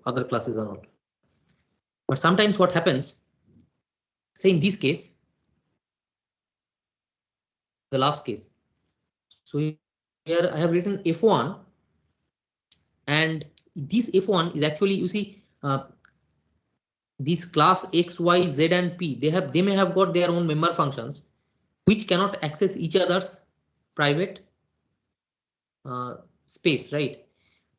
Speaker 3: other classes are not. But sometimes what happens, say in this case, the last case. So here I have written F1, and this F1 is actually, you see, this class X, Y, Z, and P, they may have got their own member functions which cannot access each other's private space, right?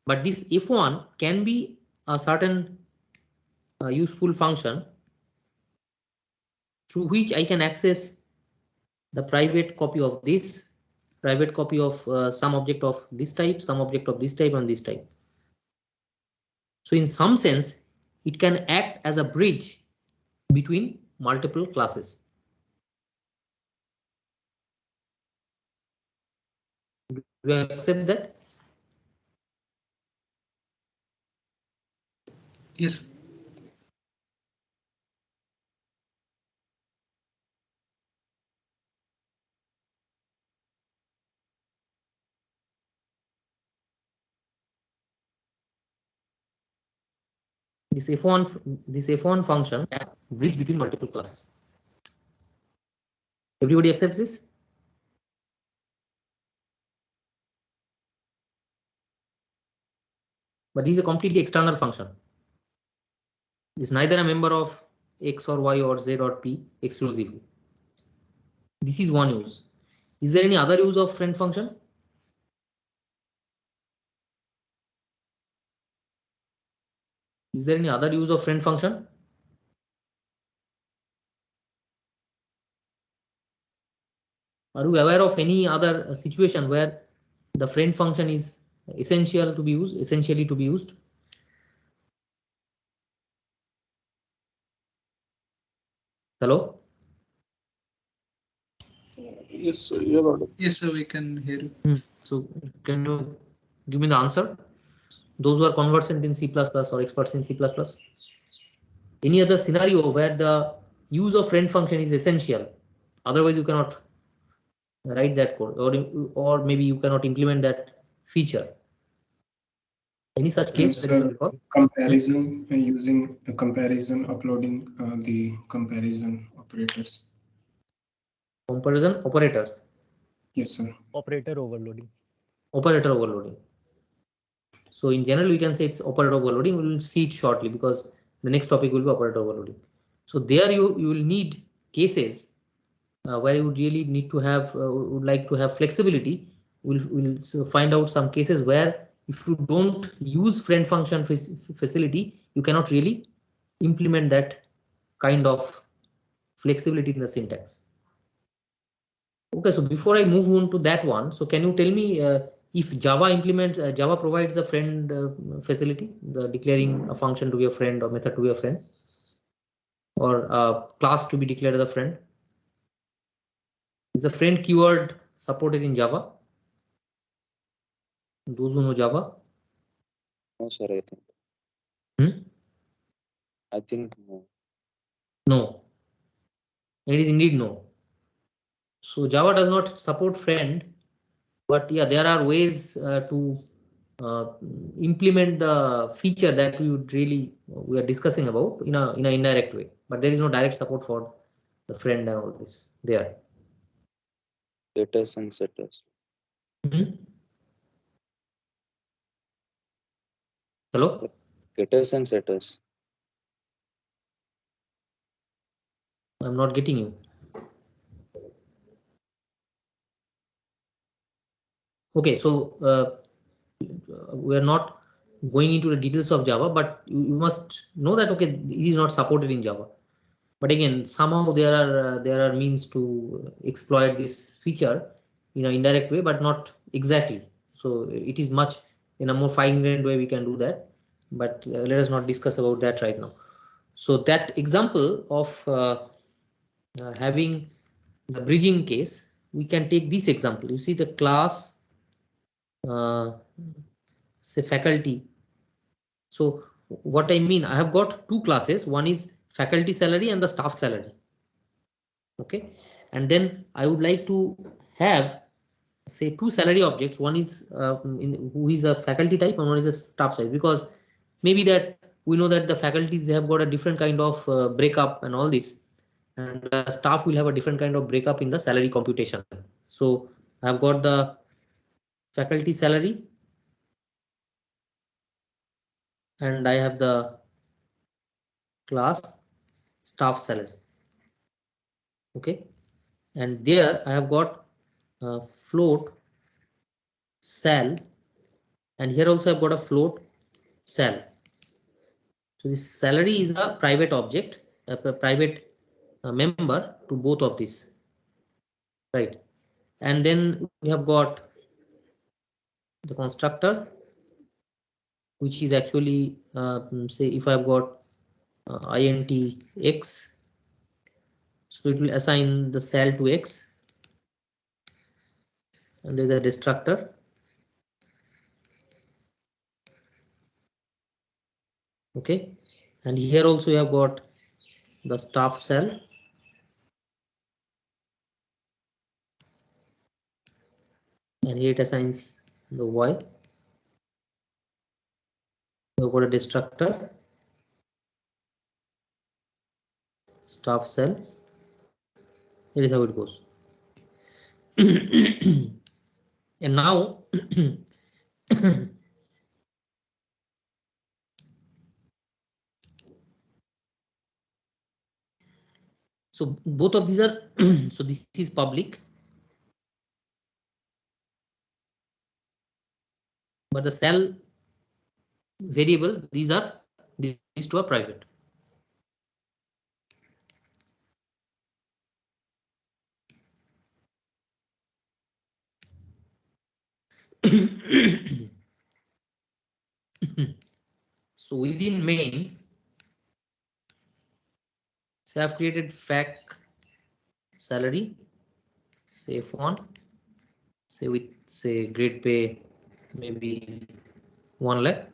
Speaker 3: But this F1 can be a certain useful function through which I can access the private copy of this, private copy of some object of this type, some object of this type, and this type. So in some sense, it can act as a bridge between multiple classes. Do you accept that?
Speaker 5: Yes.
Speaker 3: This F1 function can bridge between multiple classes. Everybody accepts this? But this is a completely external function. It's neither a member of X or Y or Z or P exclusively. This is one use. Is there any other use of friend function? Is there any other use of friend function? Are you aware of any other situation where the friend function is essentially to be used? Hello?
Speaker 4: Yes, sir, you're audible.
Speaker 5: Yes, sir, we can hear you.
Speaker 3: So can you give me the answer? Those who are conversant in C++ or experts in C++. Any other scenario where the use of friend function is essential? Otherwise, you cannot write that code, or maybe you cannot implement that feature. Any such case?
Speaker 2: Comparison using a comparison, uploading the comparison operators.
Speaker 3: Comparison operators.
Speaker 2: Yes, sir.
Speaker 7: Operator overloading.
Speaker 3: Operator overloading. So in general, we can say it's operator overloading. We will see it shortly because the next topic will be operator overloading. So there you will need cases where you would really need to have would like to have flexibility. We'll find out some cases where if you don't use friend function facility, you cannot really implement that kind of flexibility in the syntax. Okay, so before I move on to that one, so can you tell me if Java provides a friend facility, the declaring a function to be a friend or method to be a friend, or a class to be declared as a friend? Is the friend keyword supported in Java? Those who know Java?
Speaker 6: No, sir, I think. I think no.
Speaker 3: No. It is indeed no. So Java does not support friend, but yeah, there are ways to implement the feature that we are discussing about in an indirect way, but there is no direct support for the friend and all this there.
Speaker 6: Getters and setters.
Speaker 3: Hello?
Speaker 6: Getters and setters.
Speaker 3: I'm not getting you. Okay, so we are not going into the details of Java, but you must know that okay, it is not supported in Java. But again, somehow there are means to exploit this feature in an indirect way, but not exactly. So it is much in a more fine-grained way we can do that. But let us not discuss about that right now. So that example of having the bridging case, we can take this example. You see the class, say faculty. So what I mean, I have got two classes. One is faculty salary and the staff salary. Okay, and then I would like to have say two salary objects. One is who is a faculty type and one is a staff size, because maybe that we know that the faculties, they have got a different kind of breakup and all this, and staff will have a different kind of breakup in the salary computation. So I have got the faculty salary and I have the class staff salary. Okay, and there I have got float sal, and here also I've got a float sal. So this salary is a private object, a private member to both of these, right? And then we have got the constructor, which is actually say if I've got int x, so it will assign the sal to x, and there's a destructor. Okay, and here also you have got the staff sal, and here it assigns the y. We've got a destructor, staff sal. Here is how it goes. And now so both of these are so this is public, but the sal variable, these two are private. So within main, say I've created fac salary, say font, say with say grade pay maybe 1 lakh.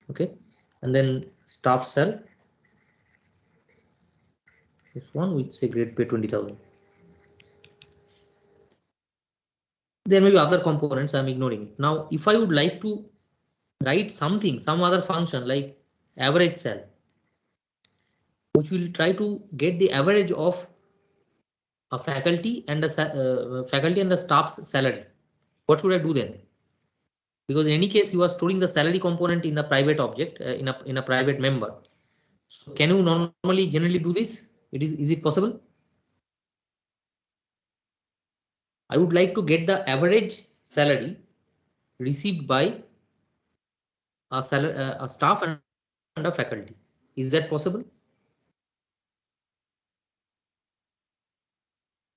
Speaker 3: Okay, and then staff sal, this one with say grade pay 20,000. There may be other components I'm ignoring. Now, if I would like to write something, some other function like average sal, which will try to get the average of a faculty and the staff's salary, what should I do then? Because in any case, you are storing the salary component in the private object, in a private member. So can you normally generally do this? Is it possible? I would like to get the average salary received by a staff and a faculty. Is that possible?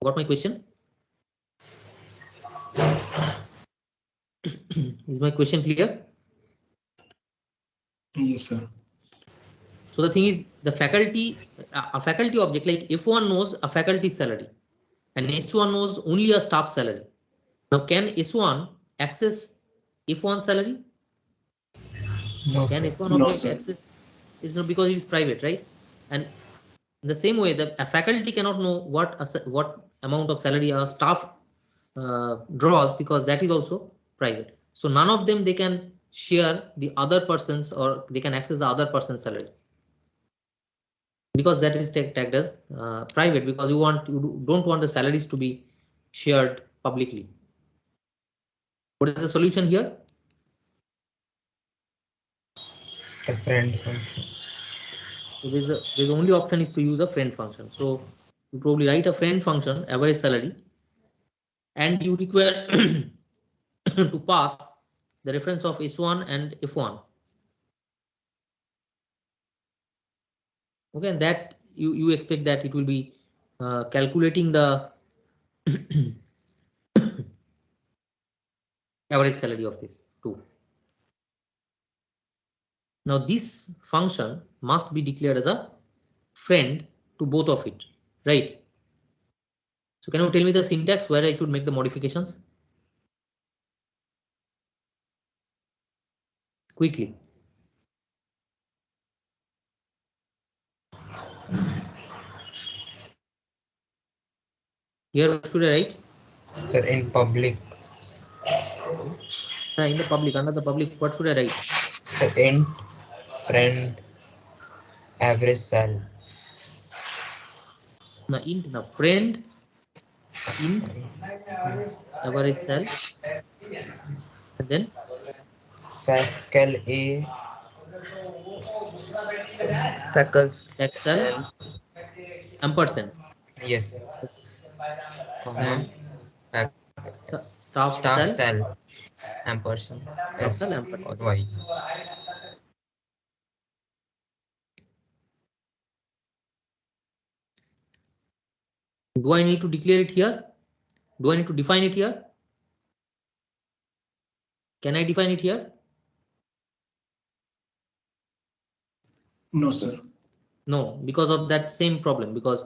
Speaker 3: Got my question? Is my question clear?
Speaker 2: Yes, sir.
Speaker 3: So the thing is, the faculty, a faculty object like F1 knows a faculty salary, and S1 knows only a staff salary. Now, can S1 access F1 salary?
Speaker 1: No,
Speaker 3: Can
Speaker 1: sir.
Speaker 3: S1
Speaker 2: No,
Speaker 3: object
Speaker 2: sir.
Speaker 3: access? It's not, because it is private, right? And in the same way, a faculty cannot know what amount of salary a staff draws, because that is also private. So none of them, they can share the other person's, or they can access the other person's salary, because that is tagged as private, because you don't want the salaries to be shared publicly. What is the solution here?
Speaker 1: The friend function.
Speaker 3: So there's only option is to use a friend function. So you probably write a friend function, average salary, and you require to pass the reference of S1 and F1. Okay, and that you expect that it will be calculating the average salary of this two. Now this function must be declared as a friend to both of it, right? So can you tell me the syntax where I should make the modifications? Quickly. Here what should I write?
Speaker 1: Sir, in public.
Speaker 3: In the public, under the public, what should I write?
Speaker 1: Sir, int friend average sal.
Speaker 3: Now int, now friend int average sal, and then
Speaker 1: Pascal A, Packers
Speaker 3: Excel
Speaker 1: L,
Speaker 3: ampersand
Speaker 1: yes,
Speaker 3: X,
Speaker 1: comma,
Speaker 3: and
Speaker 1: pack,
Speaker 3: staff
Speaker 1: staff
Speaker 3: cell,
Speaker 1: cell, ampersand
Speaker 3: staff cell
Speaker 1: S
Speaker 3: ampersand.
Speaker 1: or Y.
Speaker 3: Do I need to declare it here? Do I need to define it here? Can I define it here?
Speaker 2: No, sir.
Speaker 3: No, because of that same problem, because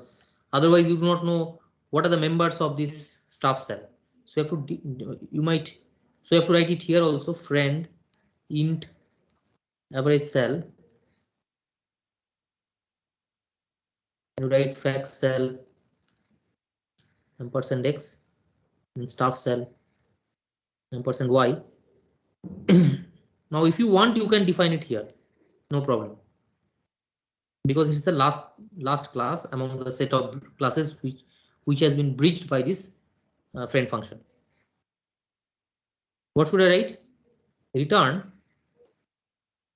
Speaker 3: otherwise you do not know what are the members of this staff cell. So you have to you might, so you have to write it here also, friend int average cell, and write fact cell ampersand x and staff cell ampersand y. Now if you want you can define it here, no problem, because it's the last class among the set of classes which has been breached by this friend function. What should I write? Return.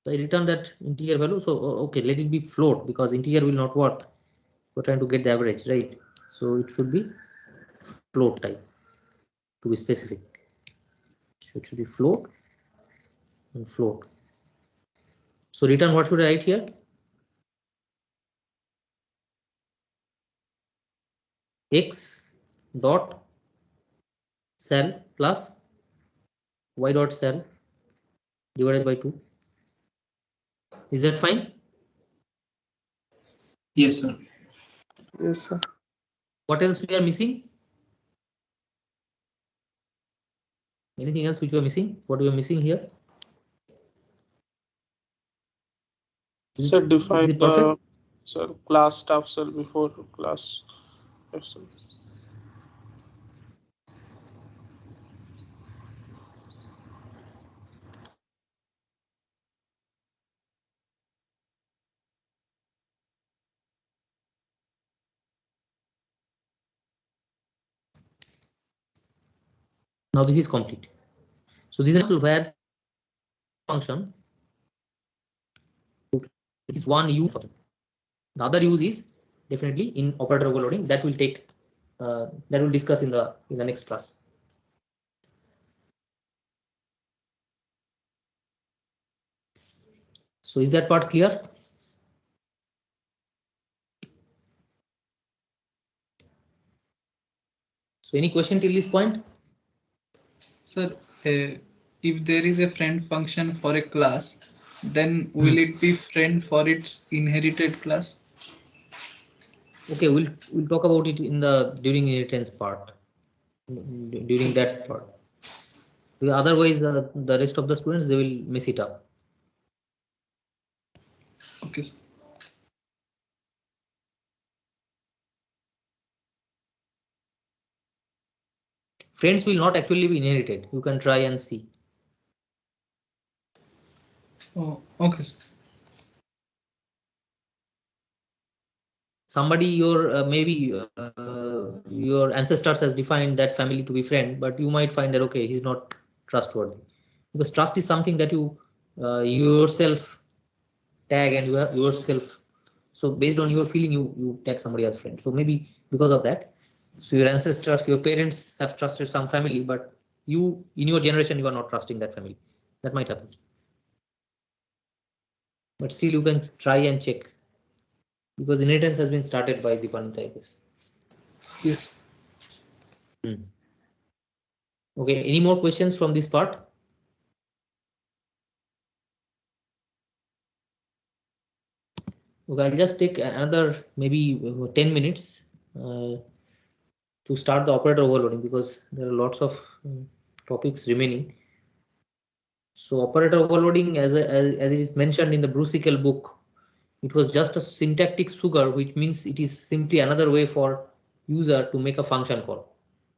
Speaker 3: So I return that integer value. So okay, let it be float because integer will not work. We're trying to get the average, right? So it should be float type to be specific. So it should be float and float. So return, what should I write here? X dot cell plus y dot cell divided by 2. Is that fine?
Speaker 2: Yes, sir.
Speaker 4: Yes, sir.
Speaker 3: What else we are missing? Anything else which we are missing? What we are missing here?
Speaker 4: So
Speaker 3: Is
Speaker 4: define
Speaker 3: it perfect?
Speaker 4: sir, class staff cell before class F cell.
Speaker 3: Now this is complete. So this is where function is one use. The other use is definitely in operator overloading. That will take that will discuss in the next class. So is that part clear? So any question till this point?
Speaker 5: Sir, if there is a friend function for a class, then will it be friend for its inherited class?
Speaker 3: Okay, we'll talk about it in the during inheritance part. During that part. Because otherwise, the rest of the students they will mess it up.
Speaker 5: Okay.
Speaker 3: Friends will not actually be inherited. You can try and see.
Speaker 5: Oh, okay.
Speaker 3: Somebody your maybe your ancestors has defined that family to be friend, but you might find that okay, he's not trustworthy, because trust is something that you yourself tag and you have yourself. So based on your feeling, you tag somebody as friend. So maybe because of that, so your ancestors, your parents have trusted some family, but you in your generation you are not trusting that family. That might happen. But still you can try and check, because inheritance has been started by Deepanita, I guess.
Speaker 5: Yes.
Speaker 3: Okay, any more questions from this part? Okay, I'll just take another maybe 10 minutes to start the operator overloading, because there are lots of topics remaining. So operator overloading, as it is mentioned in the Brusical book, it was just a syntactic sugar, which means it is simply another way for user to make a function call.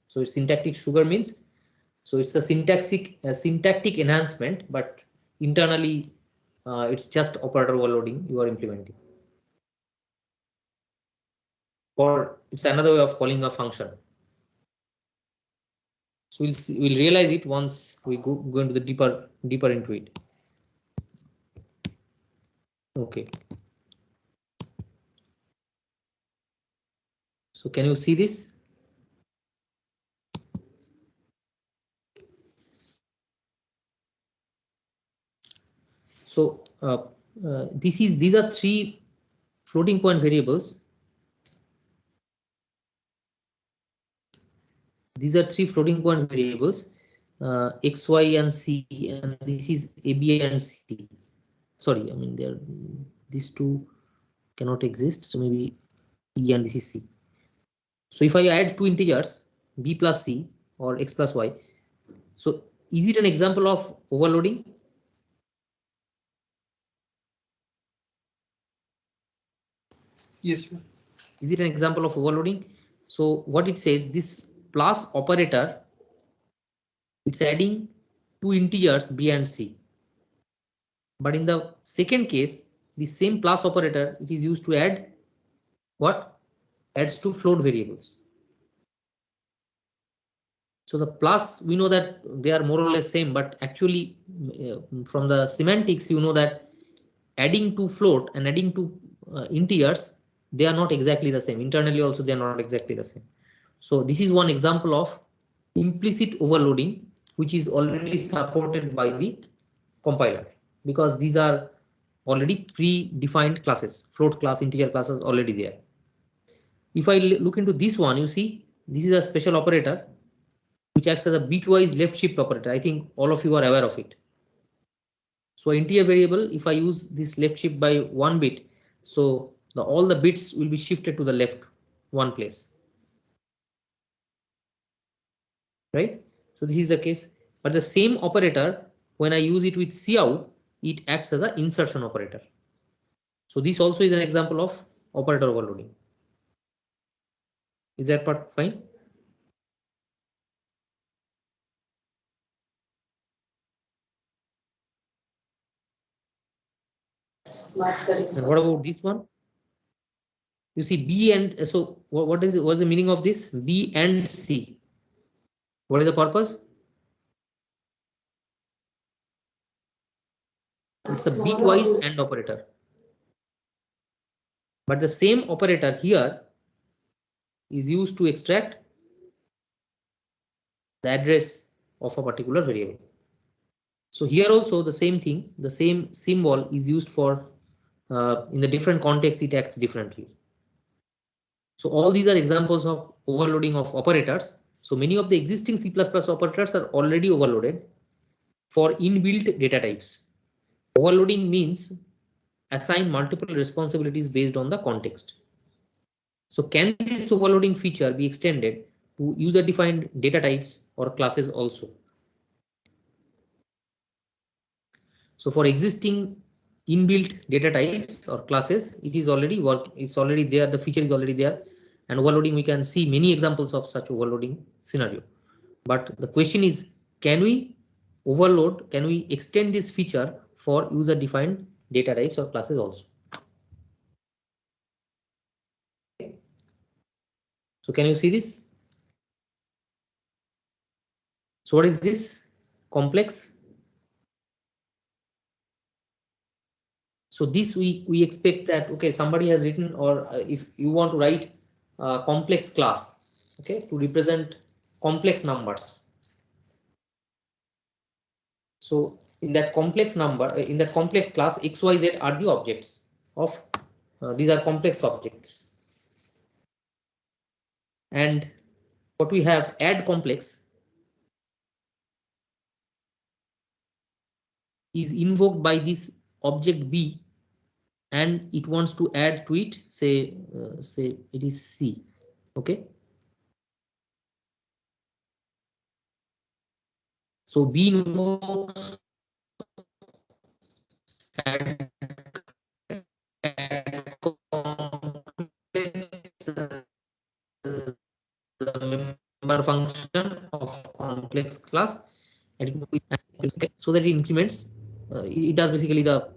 Speaker 3: So syntactic sugar means, so it's a syntactic enhancement, but internally it's just operator overloading you are implementing, or it's another way of calling a function. So we'll realize it once we go into the deeper into it. Okay. So can you see this? So these are three floating point variables. These are three floating point variables, x, y, and c, and this is a, b, and c. Sorry, I mean these two cannot exist. So maybe e and this is c. So if I add two integers b plus c or x plus y, so is it an example of overloading?
Speaker 5: Yes, sir.
Speaker 3: Is it an example of overloading? So what it says, this plus operator, it's adding two integers b and c. But in the second case, the same plus operator, it is used to add what? Adds to float variables. So the plus, we know that they are more or less same, but actually from the semantics, you know that adding to float and adding to integers, they are not exactly the same. Internally also, they are not exactly the same. So this is one example of implicit overloading, which is already supported by the compiler, because these are already pre-defined classes, float class, integer classes already there. If I look into this one, you see this is a special operator which acts as a bitwise left shift operator. I think all of you are aware of it. So integer variable, if I use this left shift by 1 bit, so all the bits will be shifted to the left one place, right? So this is the case. But the same operator, when I use it with cout, it acts as an insertion operator. So this also is an example of operator overloading. Is that part fine? And what about this one? You see B and so what's the meaning of this? B and C. What is the purpose? It's a bitwise AND operator. But the same operator here is used to extract the address of a particular variable. So here also the same thing, the same symbol is used for in the different context, it acts differently. So all these are examples of overloading of operators. So many of the existing C++ operators are already overloaded for inbuilt data types. Overloading means assign multiple responsibilities based on the context. So can this overloading feature be extended to user-defined data types or classes also? So for existing inbuilt data types or classes, it is already it's already there, the feature is already there. And overloading, we can see many examples of such overloading scenario. But the question is, can we overload, can we extend this feature for user-defined data types or classes also? So can you see this? So what is this? Complex. So this we expect that, okay, somebody has written, or if you want to write a complex class, okay, to represent complex numbers. So in that complex number, in that complex class, x, y, z are the objects of these are complex objects. And what we have, add complex, is invoked by this object b, and it wants to add to it, say it is c, okay. So b invokes add complex, the member function of complex class, and so that it increments, it does basically the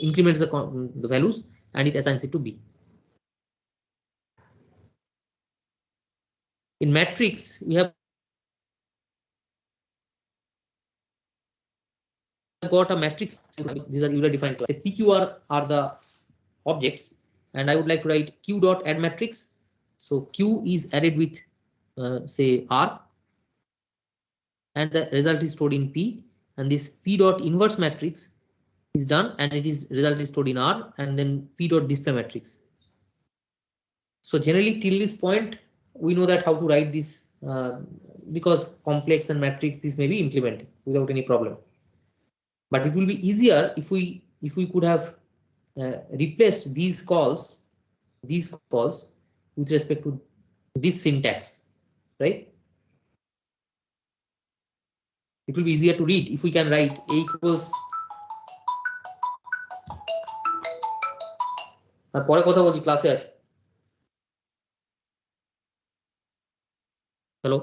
Speaker 3: increments the values, and it assigns it to b. In matrix, we have got a matrix. These are user defined classes. PQR are the objects, and I would like to write q dot add matrix. So q is added with say R, and the result is stored in P, and this P dot inverse matrix is done, and it is result is stored in R, and then P dot display matrix. So generally till this point we know that how to write this, because complex and matrix this may be implemented without any problem. But it will be easier if we could have replaced these calls with respect to this syntax, right? It will be easier to read if we can write a equals. আর পরে কথা বলছি, ক্লাসে আছে। Hello,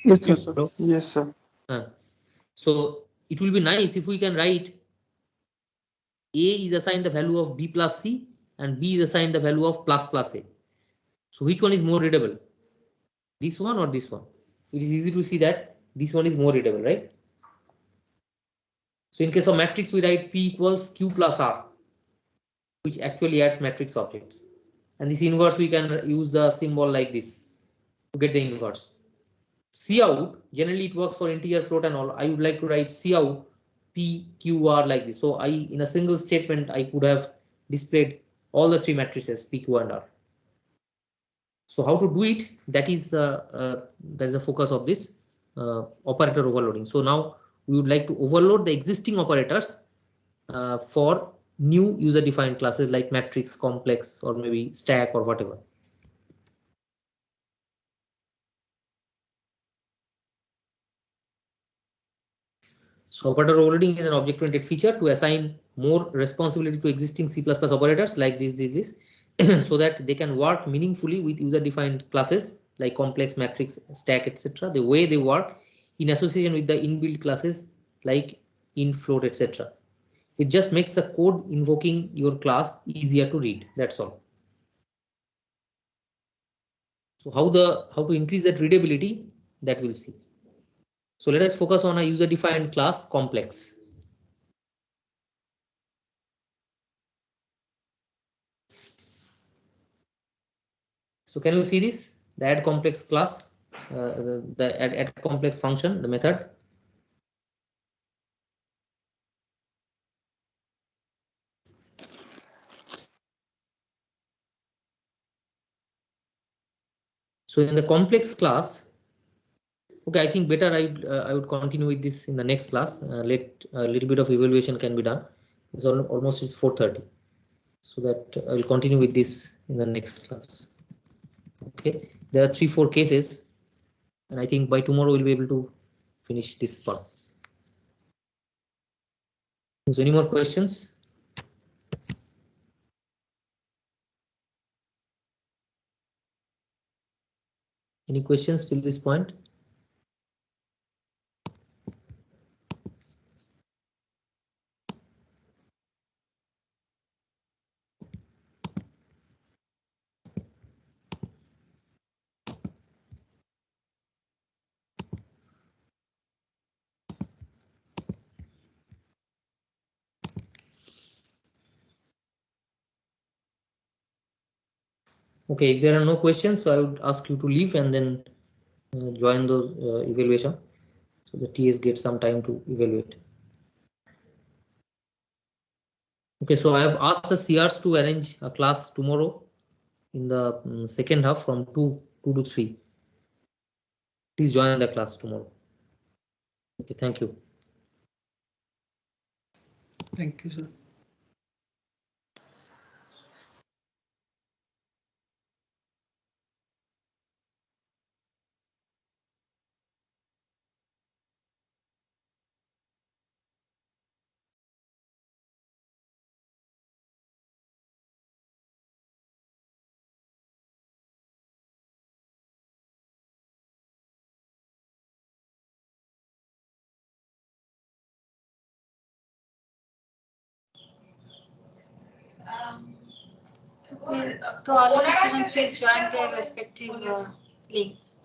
Speaker 4: Yes, sir. Yes, sir.
Speaker 3: So it will be nice if we can write a is assigned the value of b plus c and b is assigned the value of plus plus a. So which one is more readable, this one or this one? It is easy to see that this one is more readable, right? So in case of matrix we write p equals q plus r, which actually adds matrix objects, and this inverse we can use the symbol like this to get the inverse. Cout, generally it works for integer, float and all. I would like to write cout p q r like this. So I, in a single statement, I could have displayed all the three matrices p, q and r. So how to do it, that is the focus of this operator overloading. So now we would like to overload the existing operators for new user defined classes like matrix, complex, or maybe stack or whatever. So operator overloading is an object-oriented feature to assign more responsibility to existing C++ operators like this, so that they can work meaningfully with user-defined classes like complex, matrix, stack, etc. The way they work in association with the inbuilt classes like int, float, etc. It just makes the code invoking your class easier to read. That's all. So how to increase that readability, that we'll see. So let us focus on a user-defined class complex. So can you see this? The add complex class, the add complex function, the method. So in the complex class, okay, I think better I would continue with this in the next class. Let a little bit of evaluation can be done. It's almost 4:30, so that I will continue with this in the next class. Okay, there are 3-4 cases, and I think by tomorrow we'll be able to finish this part. So any more questions? Any questions till this point? Okay, if there are no questions, so I would ask you to leave and then join those evaluation, so the TS gets some time to evaluate. Okay, so I have asked the CRs to arrange a class tomorrow in the second half from 2 to 3. Please join the class tomorrow. Okay, thank you.
Speaker 5: Thank you, sir.
Speaker 7: To all of the students, please join their respective links.